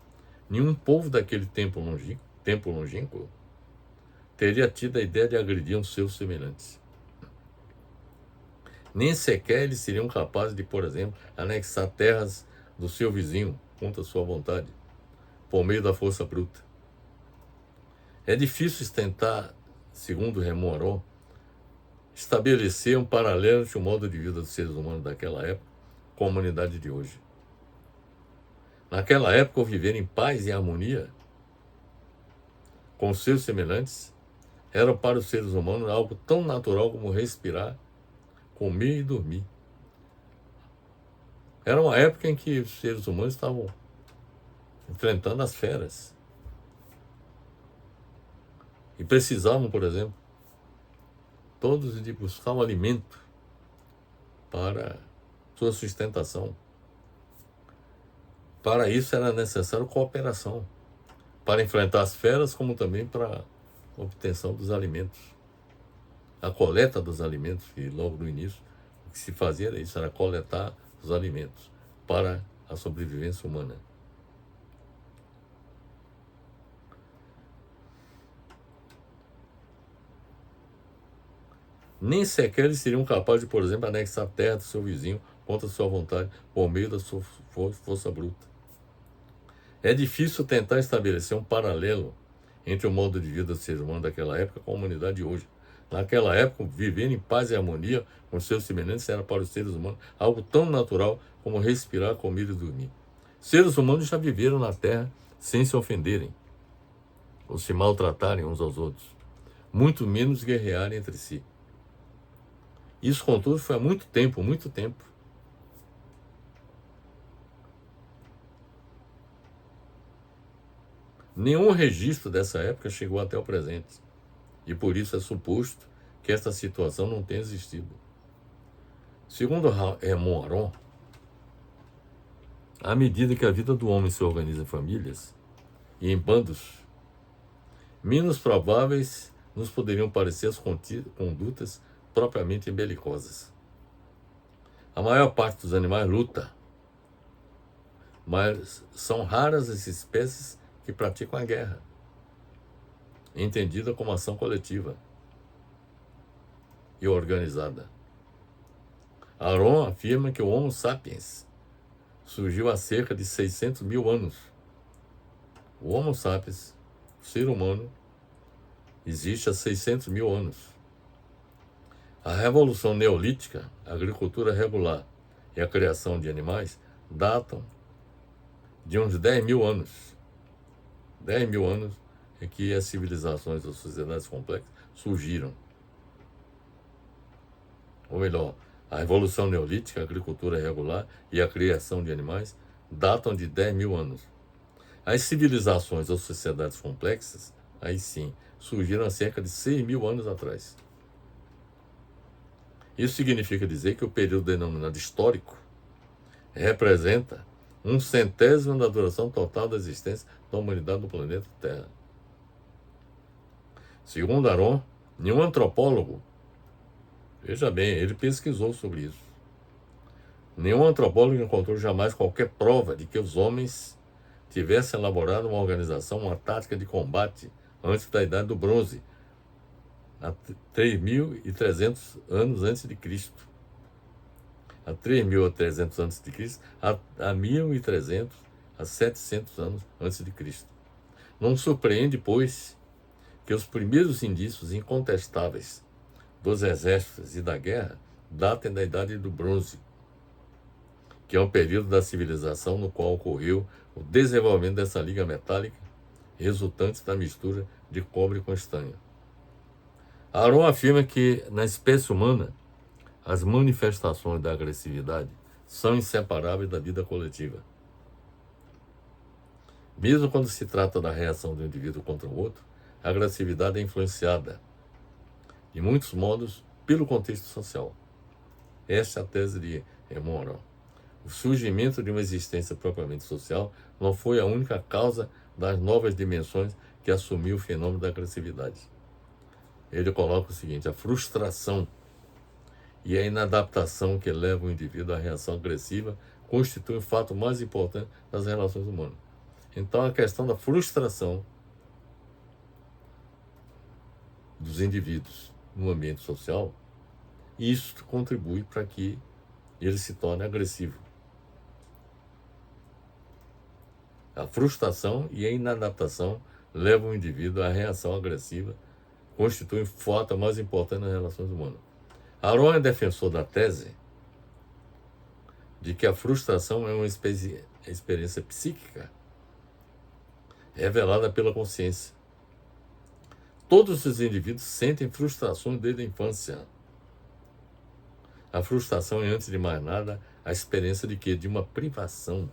nenhum povo daquele tempo longínquo, teria tido a ideia de agredir uns seus semelhantes. Nem sequer eles seriam capazes de, por exemplo, anexar terras do seu vizinho contra sua vontade, por meio da força bruta. É difícil tentar, segundo Raymond Aron, estabelecer um paralelo entre o modo de vida dos seres humanos daquela época com a humanidade de hoje. Naquela época, o viver em paz e harmonia com os seus semelhantes era para os seres humanos algo tão natural como respirar, comer e dormir. Era uma época em que os seres humanos estavam enfrentando as feras. E precisavam, por exemplo, todos de buscar um alimento para sua sustentação. Para isso era necessário cooperação, para enfrentar as feras, como também para a obtenção dos alimentos. A coleta dos alimentos, que logo no início o que se fazia era isso, era coletar os alimentos para a sobrevivência humana. Nem sequer eles seriam capazes de, por exemplo, anexar a terra do seu vizinho contra sua vontade, por meio da sua força bruta. É difícil tentar estabelecer um paralelo entre o modo de vida do ser humano daquela época com a humanidade de hoje. Naquela época, viver em paz e harmonia com seus semelhantes era para os seres humanos algo tão natural como respirar, comer e dormir. Seres humanos já viveram na Terra sem se ofenderem ou se maltratarem uns aos outros, muito menos guerrearem entre si. Isso, contudo, foi há muito tempo, muito tempo. Nenhum registro dessa época chegou até o presente, e por isso é suposto que esta situação não tenha existido. Segundo Raymond Aron, à medida que a vida do homem se organiza em famílias e em bandos, menos prováveis nos poderiam parecer as condutas propriamente belicosas. A maior parte dos animais luta, mas são raras as espécies que praticam a guerra, entendida como ação coletiva e organizada. Aron afirma que o Homo sapiens surgiu há cerca de 600 mil anos. O Homo sapiens, o ser humano, existe há 600 mil anos. A Revolução Neolítica, a agricultura regular e a criação de animais datam de uns 10 mil anos. 10 mil anos é que as civilizações ou sociedades complexas surgiram. Ou melhor, a Revolução Neolítica, a agricultura regular e a criação de animais datam de 10 mil anos. As civilizações ou sociedades complexas, aí sim, surgiram há cerca de 6 mil anos atrás. Isso significa dizer que o período denominado histórico representa 1/100º da duração total da existência da humanidade no planeta Terra. Segundo Aron, nenhum antropólogo, veja bem, ele pesquisou sobre isso, nenhum antropólogo encontrou jamais qualquer prova de que os homens tivessem elaborado uma organização, uma tática de combate antes da Idade do Bronze, há 3.300 anos antes de Cristo. Há 3.300 antes de Cristo, há 1.300, há 700 anos antes de Cristo. Não surpreende, pois, que os primeiros indícios incontestáveis dos exércitos e da guerra datem da Idade do Bronze, que é um período da civilização no qual ocorreu o desenvolvimento dessa liga metálica resultante da mistura de cobre com estanho. Aron afirma que, na espécie humana, as manifestações da agressividade são inseparáveis da vida coletiva. Mesmo quando se trata da reação do indivíduo contra o outro, a agressividade é influenciada, de muitos modos, pelo contexto social. Esta é a tese de Raymond Aron. O surgimento de uma existência propriamente social não foi a única causa das novas dimensões que assumiu o fenômeno da agressividade. Ele coloca o seguinte: a frustração e a inadaptação que leva o indivíduo à reação agressiva constitui o fato mais importante das relações humanas. Então, a questão da frustração dos indivíduos no ambiente social, isso contribui para que ele se torne agressivo. A frustração e a inadaptação levam o indivíduo à reação agressiva, constituem o fato mais importante nas relações humanas. Aron é defensor da tese de que a frustração é uma experiência psíquica revelada pela consciência. Todos os indivíduos sentem frustrações desde a infância. A frustração é, antes de mais nada, a experiência de quê? De uma privação.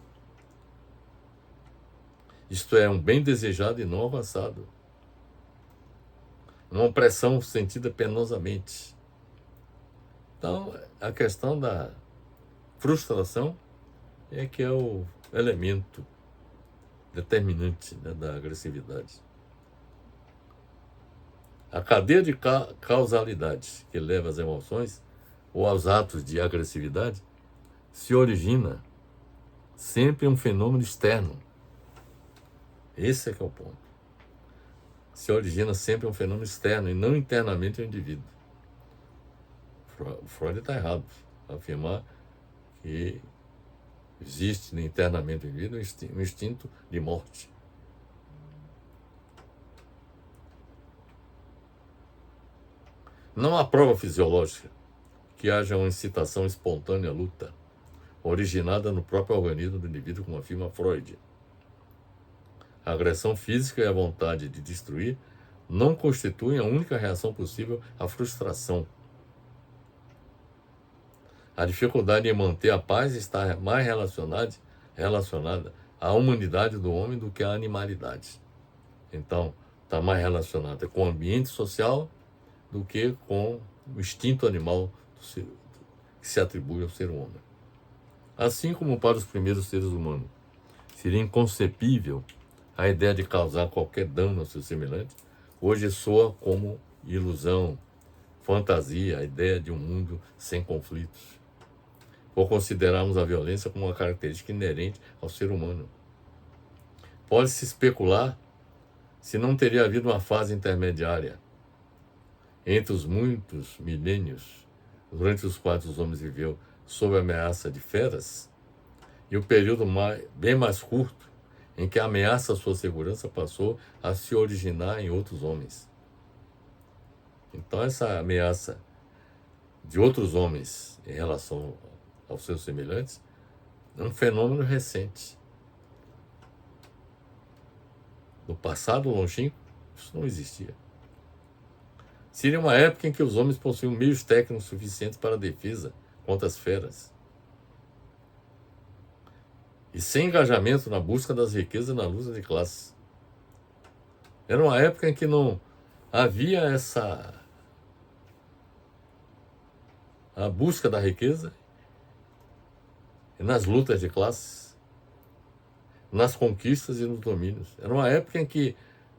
Isto é, um bem desejado e não alcançado. Uma opressão sentida penosamente. Então, a questão da frustração é que é o elemento determinante, né, da agressividade. A cadeia de causalidade que leva às emoções ou aos atos de agressividade se origina sempre em um fenômeno externo. Esse é que é o ponto. Se origina sempre em um fenômeno externo e não internamente ao indivíduo. Freud está errado ao afirmar que Existe internamente no indivíduo um instinto de morte. Não há prova fisiológica que haja uma incitação espontânea à luta, originada no próprio organismo do indivíduo, como afirma Freud. A agressão física e a vontade de destruir não constituem a única reação possível à frustração. A dificuldade em manter a paz está mais relacionada à humanidade do homem do que à animalidade. Então, está mais relacionada com o ambiente social do que com o instinto animal que se atribui ao ser humano. Assim como para os primeiros seres humanos seria inconcebível a ideia de causar qualquer dano ao seu semelhante, hoje soa como ilusão, fantasia, a ideia de um mundo sem conflitos. Por considerarmos a violência como uma característica inerente ao ser humano. Pode-se especular se não teria havido uma fase intermediária entre os muitos milênios durante os quais os homens viveu sob a ameaça de feras e o período bem mais curto em que a ameaça à sua segurança passou a se originar em outros homens. Então essa ameaça de outros homens em relação aos seus semelhantes é um fenômeno recente. No passado longínquo, isso não existia. Seria uma época em que os homens possuíam meios técnicos suficientes para a defesa contra as feras. E sem engajamento na busca das riquezas e na luta de classes. Era uma época em que não havia a busca da riqueza e nas lutas de classes, nas conquistas e nos domínios. Era uma época em que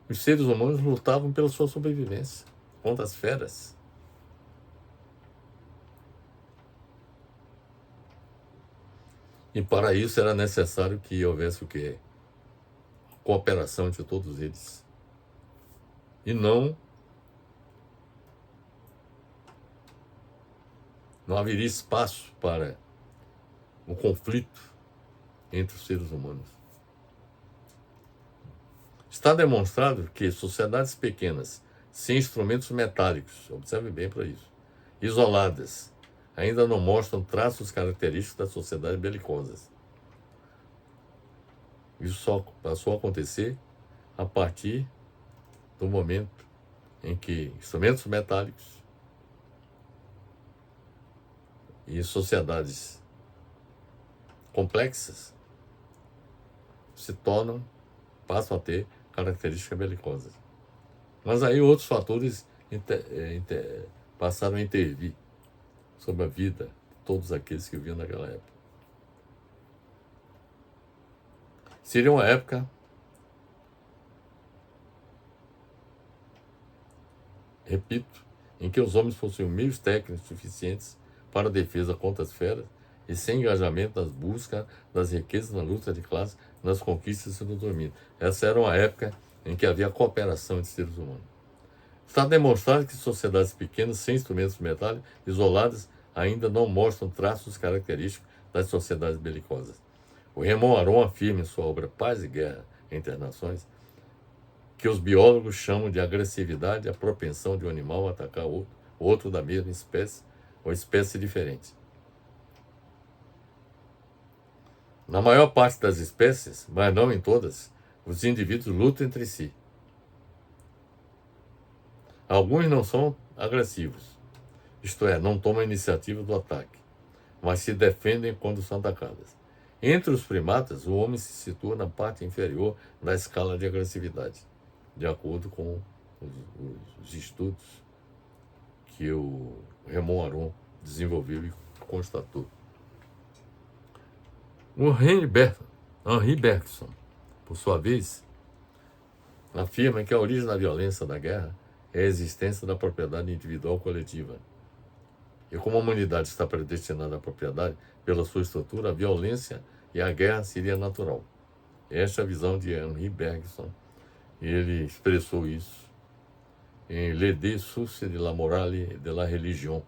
os seres humanos lutavam pela sua sobrevivência contra as feras. E para isso era necessário que houvesse o quê? Cooperação entre todos eles. E não haveria espaço para o conflito entre os seres humanos. Está demonstrado que sociedades pequenas, sem instrumentos metálicos, observe bem para isso, isoladas, ainda não mostram traços característicos das sociedades belicosas. Isso só passou a acontecer a partir do momento em que instrumentos metálicos e sociedades complexas passam a ter características belicosas. Mas aí outros fatores passaram a intervir sobre a vida de todos aqueles que viviam naquela época. Seria uma época, repito, em que os homens possuíam meios técnicos suficientes para a defesa contra as feras e sem engajamento nas buscas das riquezas, na luta de classe, nas conquistas e no domínio. Essa era uma época em que havia cooperação entre seres humanos. Está demonstrado que sociedades pequenas, sem instrumentos metálicos, isoladas, ainda não mostram traços característicos das sociedades belicosas. O Raymond Aron afirma em sua obra Paz e Guerra entre as Nações que os biólogos chamam de agressividade a propensão de um animal a atacar outro da mesma espécie ou espécie diferente. Na maior parte das espécies, mas não em todas, os indivíduos lutam entre si. Alguns não são agressivos, isto é, não tomam a iniciativa do ataque, mas se defendem quando são atacadas. Entre os primatas, o homem se situa na parte inferior da escala de agressividade, de acordo com os estudos que o Raymond Aron desenvolveu e constatou. O Henri Bergson, por sua vez, afirma que a origem da violência da guerra é a existência da propriedade individual coletiva. E como a humanidade está predestinada à propriedade pela sua estrutura, a violência e a guerra seria natural. Esta é a visão de Henri Bergson. Ele expressou isso em Les Sources de la Morale et de la Religion,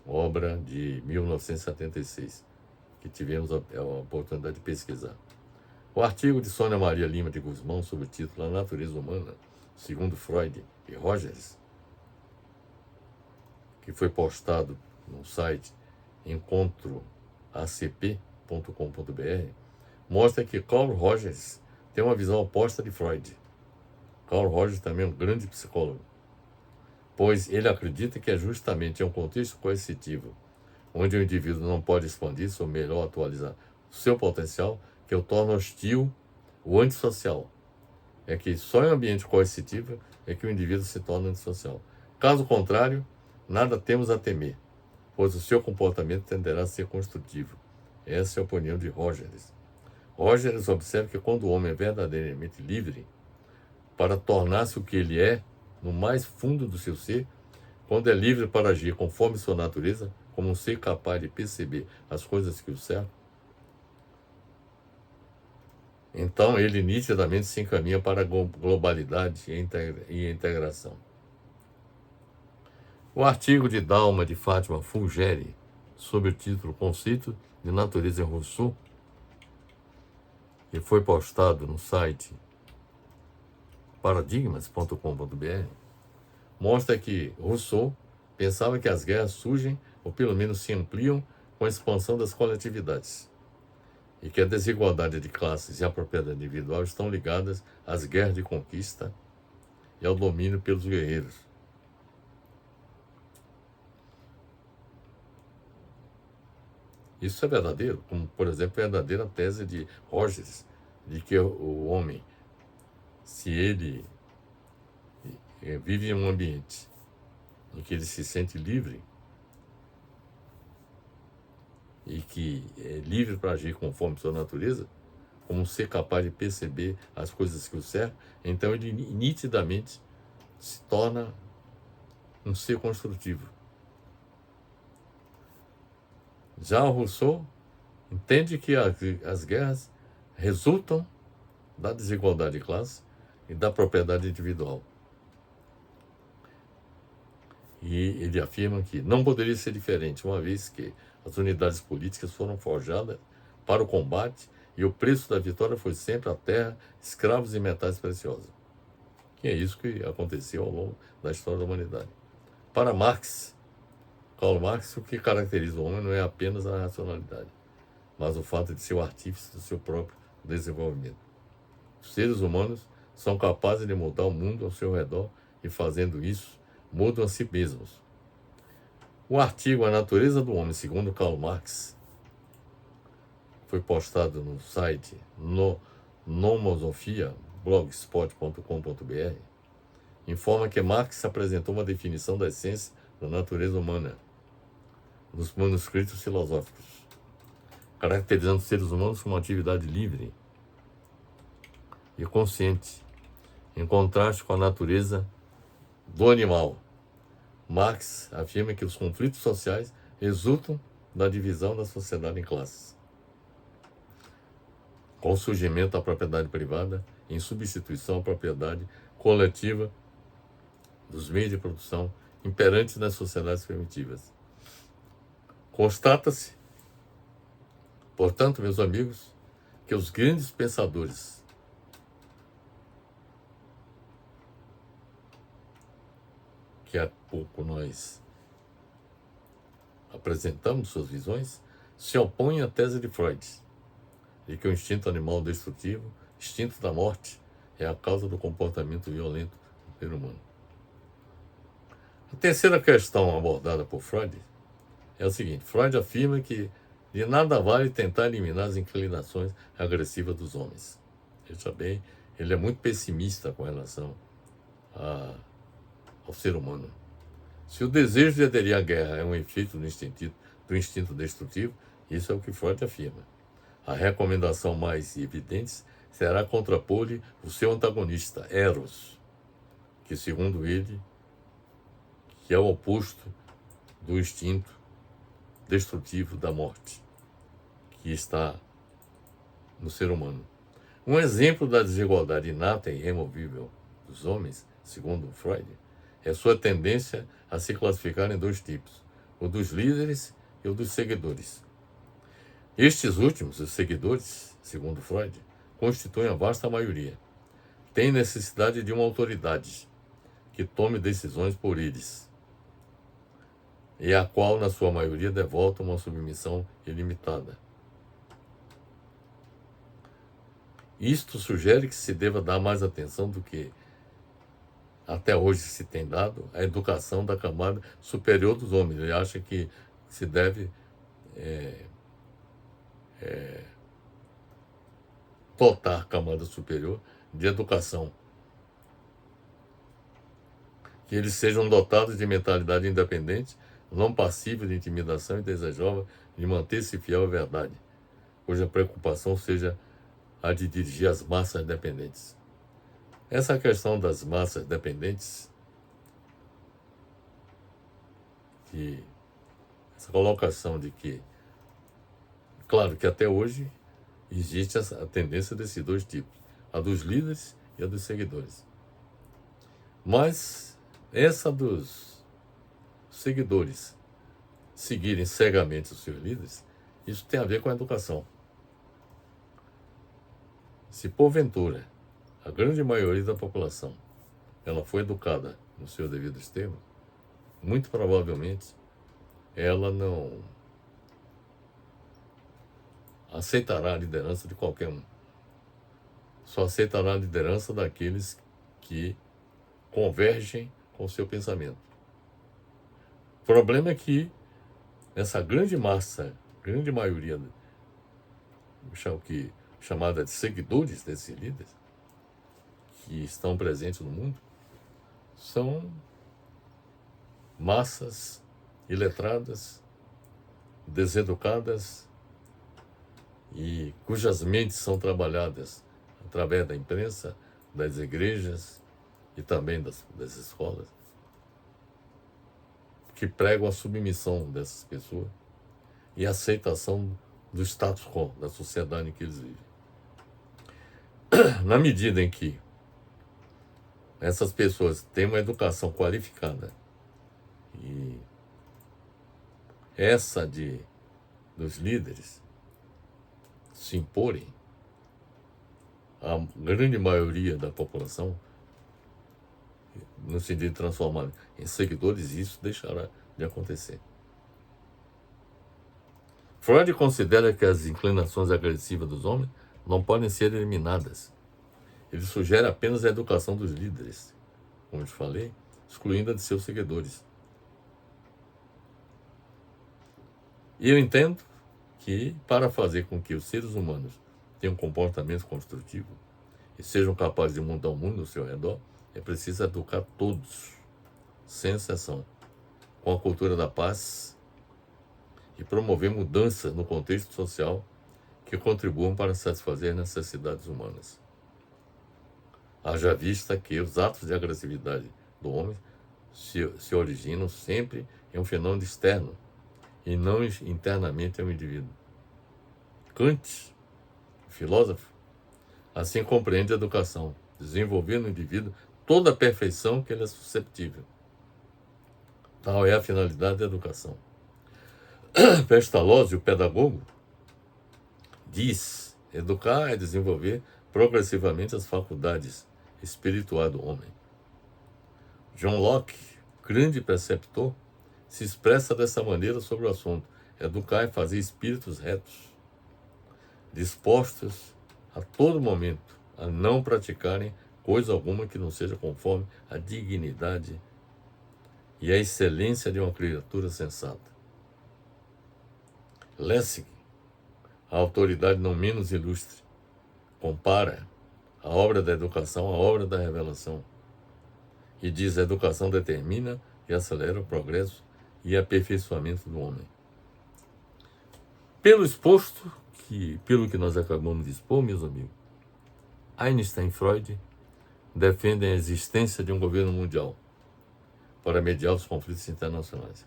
obra de 1976, que tivemos a oportunidade de pesquisar. O artigo de Sônia Maria Lima de Guzmão, sob o título A Natureza Humana, segundo Freud e Rogers, que foi postado no site encontroacp.com.br, mostra que Carl Rogers tem uma visão oposta de Freud. Carl Rogers também é um grande psicólogo, pois ele acredita que é justamente em um contexto coercitivo, onde o indivíduo não pode expandir-se ou melhor atualizar seu potencial, que o torna hostil ou antissocial. É que só em ambiente coercitivo é que o indivíduo se torna antissocial. Caso contrário, nada temos a temer, pois o seu comportamento tenderá a ser construtivo. Essa é a opinião de Rogers. Rogers observa que quando o homem é verdadeiramente livre para tornar-se o que ele é, no mais fundo do seu ser, quando é livre para agir conforme sua natureza, como um ser capaz de perceber as coisas que o cercam, então ele nitidamente se encaminha para a globalidade e a integração. O artigo de Dalma de Fátima Fulgeri, sob o título Conceito de Natureza em Rousseau, que foi postado no site paradigmas.com.br, mostra que Rousseau pensava que as guerras surgem, ou pelo menos se ampliam, com a expansão das coletividades, e que a desigualdade de classes e a propriedade individual estão ligadas às guerras de conquista e ao domínio pelos guerreiros. Isso é verdadeiro, como, por exemplo, a verdadeira tese de Rogers, de que o homem, se ele vive em um ambiente em que ele se sente livre, e que é livre para agir conforme sua natureza, como um ser capaz de perceber as coisas que o cercam, então ele nitidamente se torna um ser construtivo. Já o Rousseau entende que as guerras resultam da desigualdade de classe e da propriedade individual. E ele afirma que não poderia ser diferente, uma vez que as unidades políticas foram forjadas para o combate e o preço da vitória foi sempre a terra, escravos e metais preciosos. Que é isso que aconteceu ao longo da história da humanidade. Para Karl Marx, o que caracteriza o homem não é apenas a racionalidade, mas o fato de ser o artífice do seu próprio desenvolvimento. Os seres humanos são capazes de mudar o mundo ao seu redor e, fazendo isso, mudam a si mesmos. O artigo A Natureza do Homem, segundo Karl Marx, foi postado no site Nomosofia, blogspot.com.br, informa que Marx apresentou uma definição da essência da natureza humana nos manuscritos filosóficos, caracterizando os seres humanos como uma atividade livre e consciente, em contraste com a natureza do animal. Marx afirma que os conflitos sociais resultam da divisão da sociedade em classes, com o surgimento da propriedade privada em substituição à propriedade coletiva dos meios de produção imperantes nas sociedades primitivas. Constata-se, portanto, meus amigos, que os grandes pensadores que há pouco nós apresentamos suas visões, se opõem à tese de Freud, de que o instinto animal destrutivo, instinto da morte, é a causa do comportamento violento do ser humano. A terceira questão abordada por Freud é o seguinte: Freud afirma que de nada vale tentar eliminar as inclinações agressivas dos homens. Veja bem, ele é muito pessimista com relação ao ser humano. Se o desejo de aderir à guerra é um efeito do instinto destrutivo, isso é o que Freud afirma. A recomendação mais evidente será contrapor-lhe o seu antagonista, Eros, que, segundo ele, que é o oposto do instinto destrutivo da morte que está no ser humano. Um exemplo da desigualdade inata e irremovível dos homens, segundo Freud, é sua tendência a se classificar em dois tipos: o dos líderes e o dos seguidores. Estes últimos, os seguidores, segundo Freud, constituem a vasta maioria. Têm necessidade de uma autoridade que tome decisões por eles, e a qual, na sua maioria, devota uma submissão ilimitada. Isto sugere que se deva dar mais atenção do que até hoje se tem dado à educação da camada superior dos homens. Ele acha que se deve dotar a camada superior de educação, que eles sejam dotados de mentalidade independente, não passível de intimidação e desejosa de manter-se fiel à verdade, cuja preocupação seja a de dirigir as massas dependentes. Essa questão das massas dependentes, essa colocação de que, claro que até hoje existe a tendência desses dois tipos, a dos líderes e a dos seguidores. Mas essa dos seguidores seguirem cegamente os seus líderes, isso tem a ver com a educação. Se porventura a grande maioria da população ela foi educada no seu devido termos, muito provavelmente ela não aceitará a liderança de qualquer um. Só aceitará a liderança daqueles que convergem com o seu pensamento. O problema é que essa grande massa, grande maioria, chamada de seguidores desses líderes, que estão presentes no mundo, são massas iletradas, deseducadas e cujas mentes são trabalhadas através da imprensa, das igrejas e também das escolas, que pregam a submissão dessas pessoas e a aceitação do status quo, da sociedade em que eles vivem. Na medida em que essas pessoas têm uma educação qualificada e essa dos líderes se imporem, a grande maioria da população, no sentido de transformar em seguidores, isso deixará de acontecer. Freud considera que as inclinações agressivas dos homens não podem ser eliminadas. Ele sugere apenas a educação dos líderes, como eu te falei, excluindo a de seus seguidores. E eu entendo que, para fazer com que os seres humanos tenham um comportamento construtivo e sejam capazes de mudar o mundo ao seu redor, é preciso educar todos, sem exceção, com a cultura da paz e promover mudanças no contexto social que contribuam para satisfazer as necessidades humanas. Haja vista que os atos de agressividade do homem se originam sempre em um fenômeno externo e não internamente ao indivíduo. Kant, filósofo, assim compreende a educação, desenvolver no indivíduo toda a perfeição que ele é susceptível. Tal é a finalidade da educação. Pestalozzi, o pedagogo, diz: educar é desenvolver progressivamente as faculdades espirituais do homem. John Locke, grande preceptor, se expressa dessa maneira sobre o assunto: educar é fazer espíritos retos, dispostos a todo momento a não praticarem coisa alguma que não seja conforme a dignidade e a excelência de uma criatura sensata. Lessing, a autoridade não menos ilustre, compara a obra da educação à obra da revelação e diz: a educação determina e acelera o progresso e aperfeiçoamento do homem. Pelo que nós acabamos de expor, meus amigos, Einstein e Freud defendem a existência de um governo mundial para mediar os conflitos internacionais.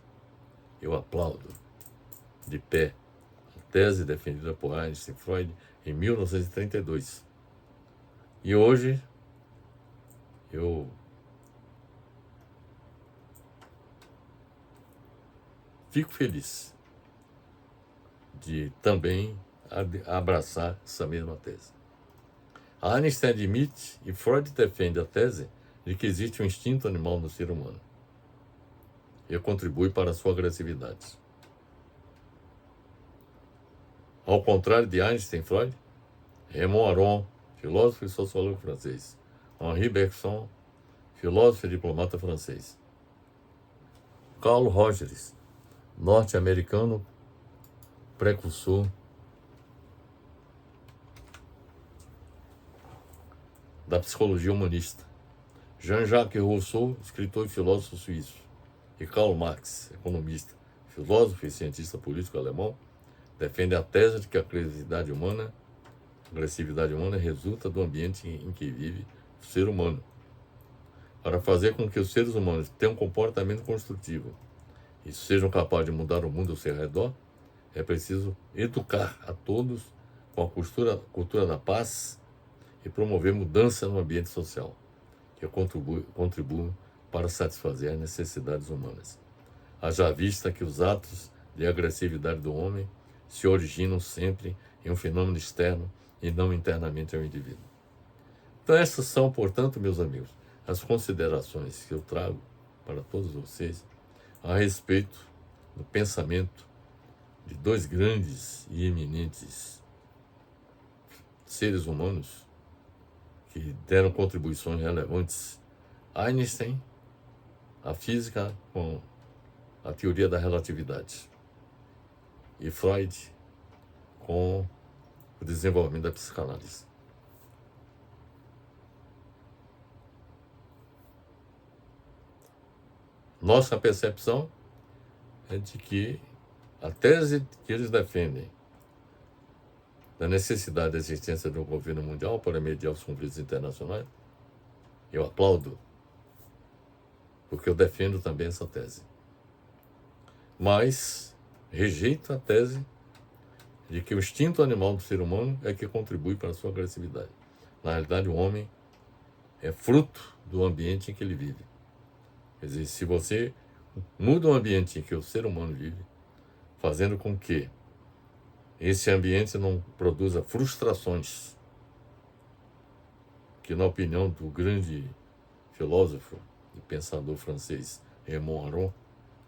Eu aplaudo de pé a tese defendida por Einstein e Freud em 1932. E hoje eu fico feliz de também abraçar essa mesma tese. Einstein admite e Freud defende a tese de que existe um instinto animal no ser humano e contribui para a sua agressividade. Ao contrário de Einstein e Freud, Raymond Aron, filósofo e sociólogo francês, Henri Bergson, filósofo e diplomata francês, Carl Rogers, norte-americano, precursor da psicologia humanista, Jean-Jacques Rousseau, escritor e filósofo suíço, e Karl Marx, economista, filósofo e cientista político alemão, defende a tese de que a agressividade humana resulta do ambiente em que vive o ser humano. Para fazer com que os seres humanos tenham um comportamento construtivo e sejam capazes de mudar o mundo ao seu redor, é preciso educar a todos com a cultura da paz e promover mudança no ambiente social, que contribuam para satisfazer as necessidades humanas. Haja vista que os atos de agressividade do homem se originam sempre em um fenômeno externo e não internamente ao indivíduo. Então essas são, portanto, meus amigos, as considerações que eu trago para todos vocês a respeito do pensamento de dois grandes e eminentes seres humanos que deram contribuições relevantes. Einstein, a física com a teoria da relatividade, e Freud com o desenvolvimento da psicanálise. Nossa percepção é de que a tese que eles defendem da necessidade da existência de um governo mundial para mediar os conflitos internacionais, eu aplaudo, porque eu defendo também essa tese. Mas rejeito a tese de que o instinto animal do ser humano é que contribui para a sua agressividade. Na realidade, o homem é fruto do ambiente em que ele vive. Quer dizer, se você muda o ambiente em que o ser humano vive, fazendo com que esse ambiente não produza frustrações, que na opinião do grande filósofo e pensador francês Raymond Aron,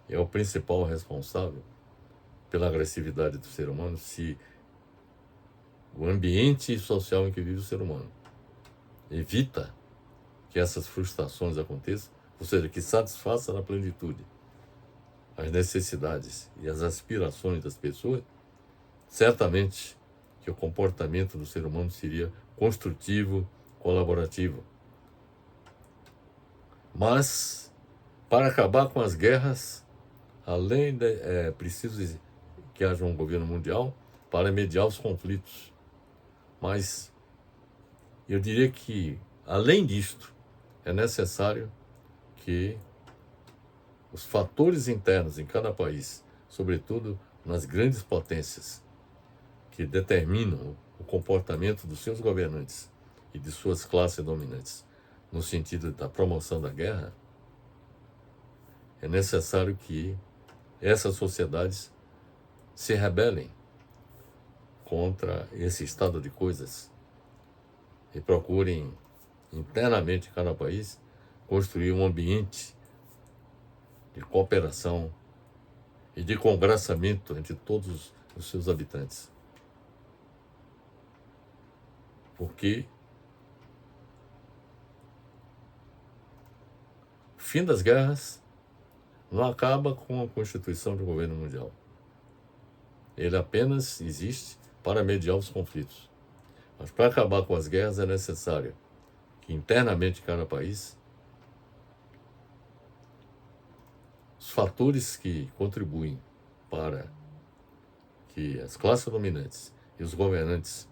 é o principal responsável pela agressividade do ser humano, se o ambiente social em que vive o ser humano evita que essas frustrações aconteçam, ou seja, que satisfaça na plenitude as necessidades e as aspirações das pessoas, certamente que o comportamento do ser humano seria construtivo, colaborativo. Mas, para acabar com as guerras, além de preciso que haja um governo mundial para mediar os conflitos. Mas eu diria que, além disto, é necessário que os fatores internos em cada país, sobretudo nas grandes potências, que determinam o comportamento dos seus governantes e de suas classes dominantes, no sentido da promoção da guerra, é necessário que essas sociedades se rebelem contra esse estado de coisas e procurem internamente em cada país construir um ambiente de cooperação e de congraçamento entre todos os seus habitantes. Porque o fim das guerras não acaba com a constituição do governo mundial. Ele apenas existe para mediar os conflitos. Mas para acabar com as guerras é necessário que internamente em cada país os fatores que contribuem para que as classes dominantes e os governantes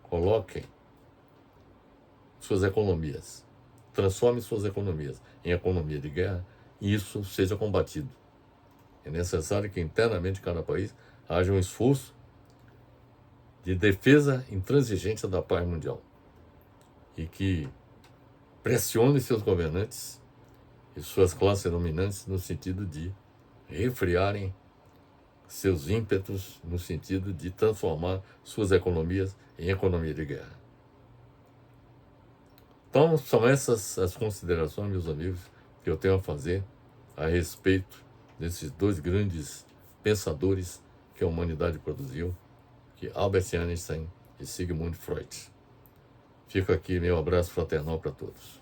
coloquem suas economias, transformem suas economias em economia de guerra, e isso seja combatido. É necessário que internamente em cada país haja um esforço de defesa intransigente da paz mundial e que pressione seus governantes e suas classes dominantes no sentido de refriarem seus ímpetos no sentido de transformar suas economias em economia de guerra. Então, são essas as considerações, meus amigos, que eu tenho a fazer a respeito desses dois grandes pensadores que a humanidade produziu, que Albert Einstein e Sigmund Freud. Fica aqui meu abraço fraternal para todos.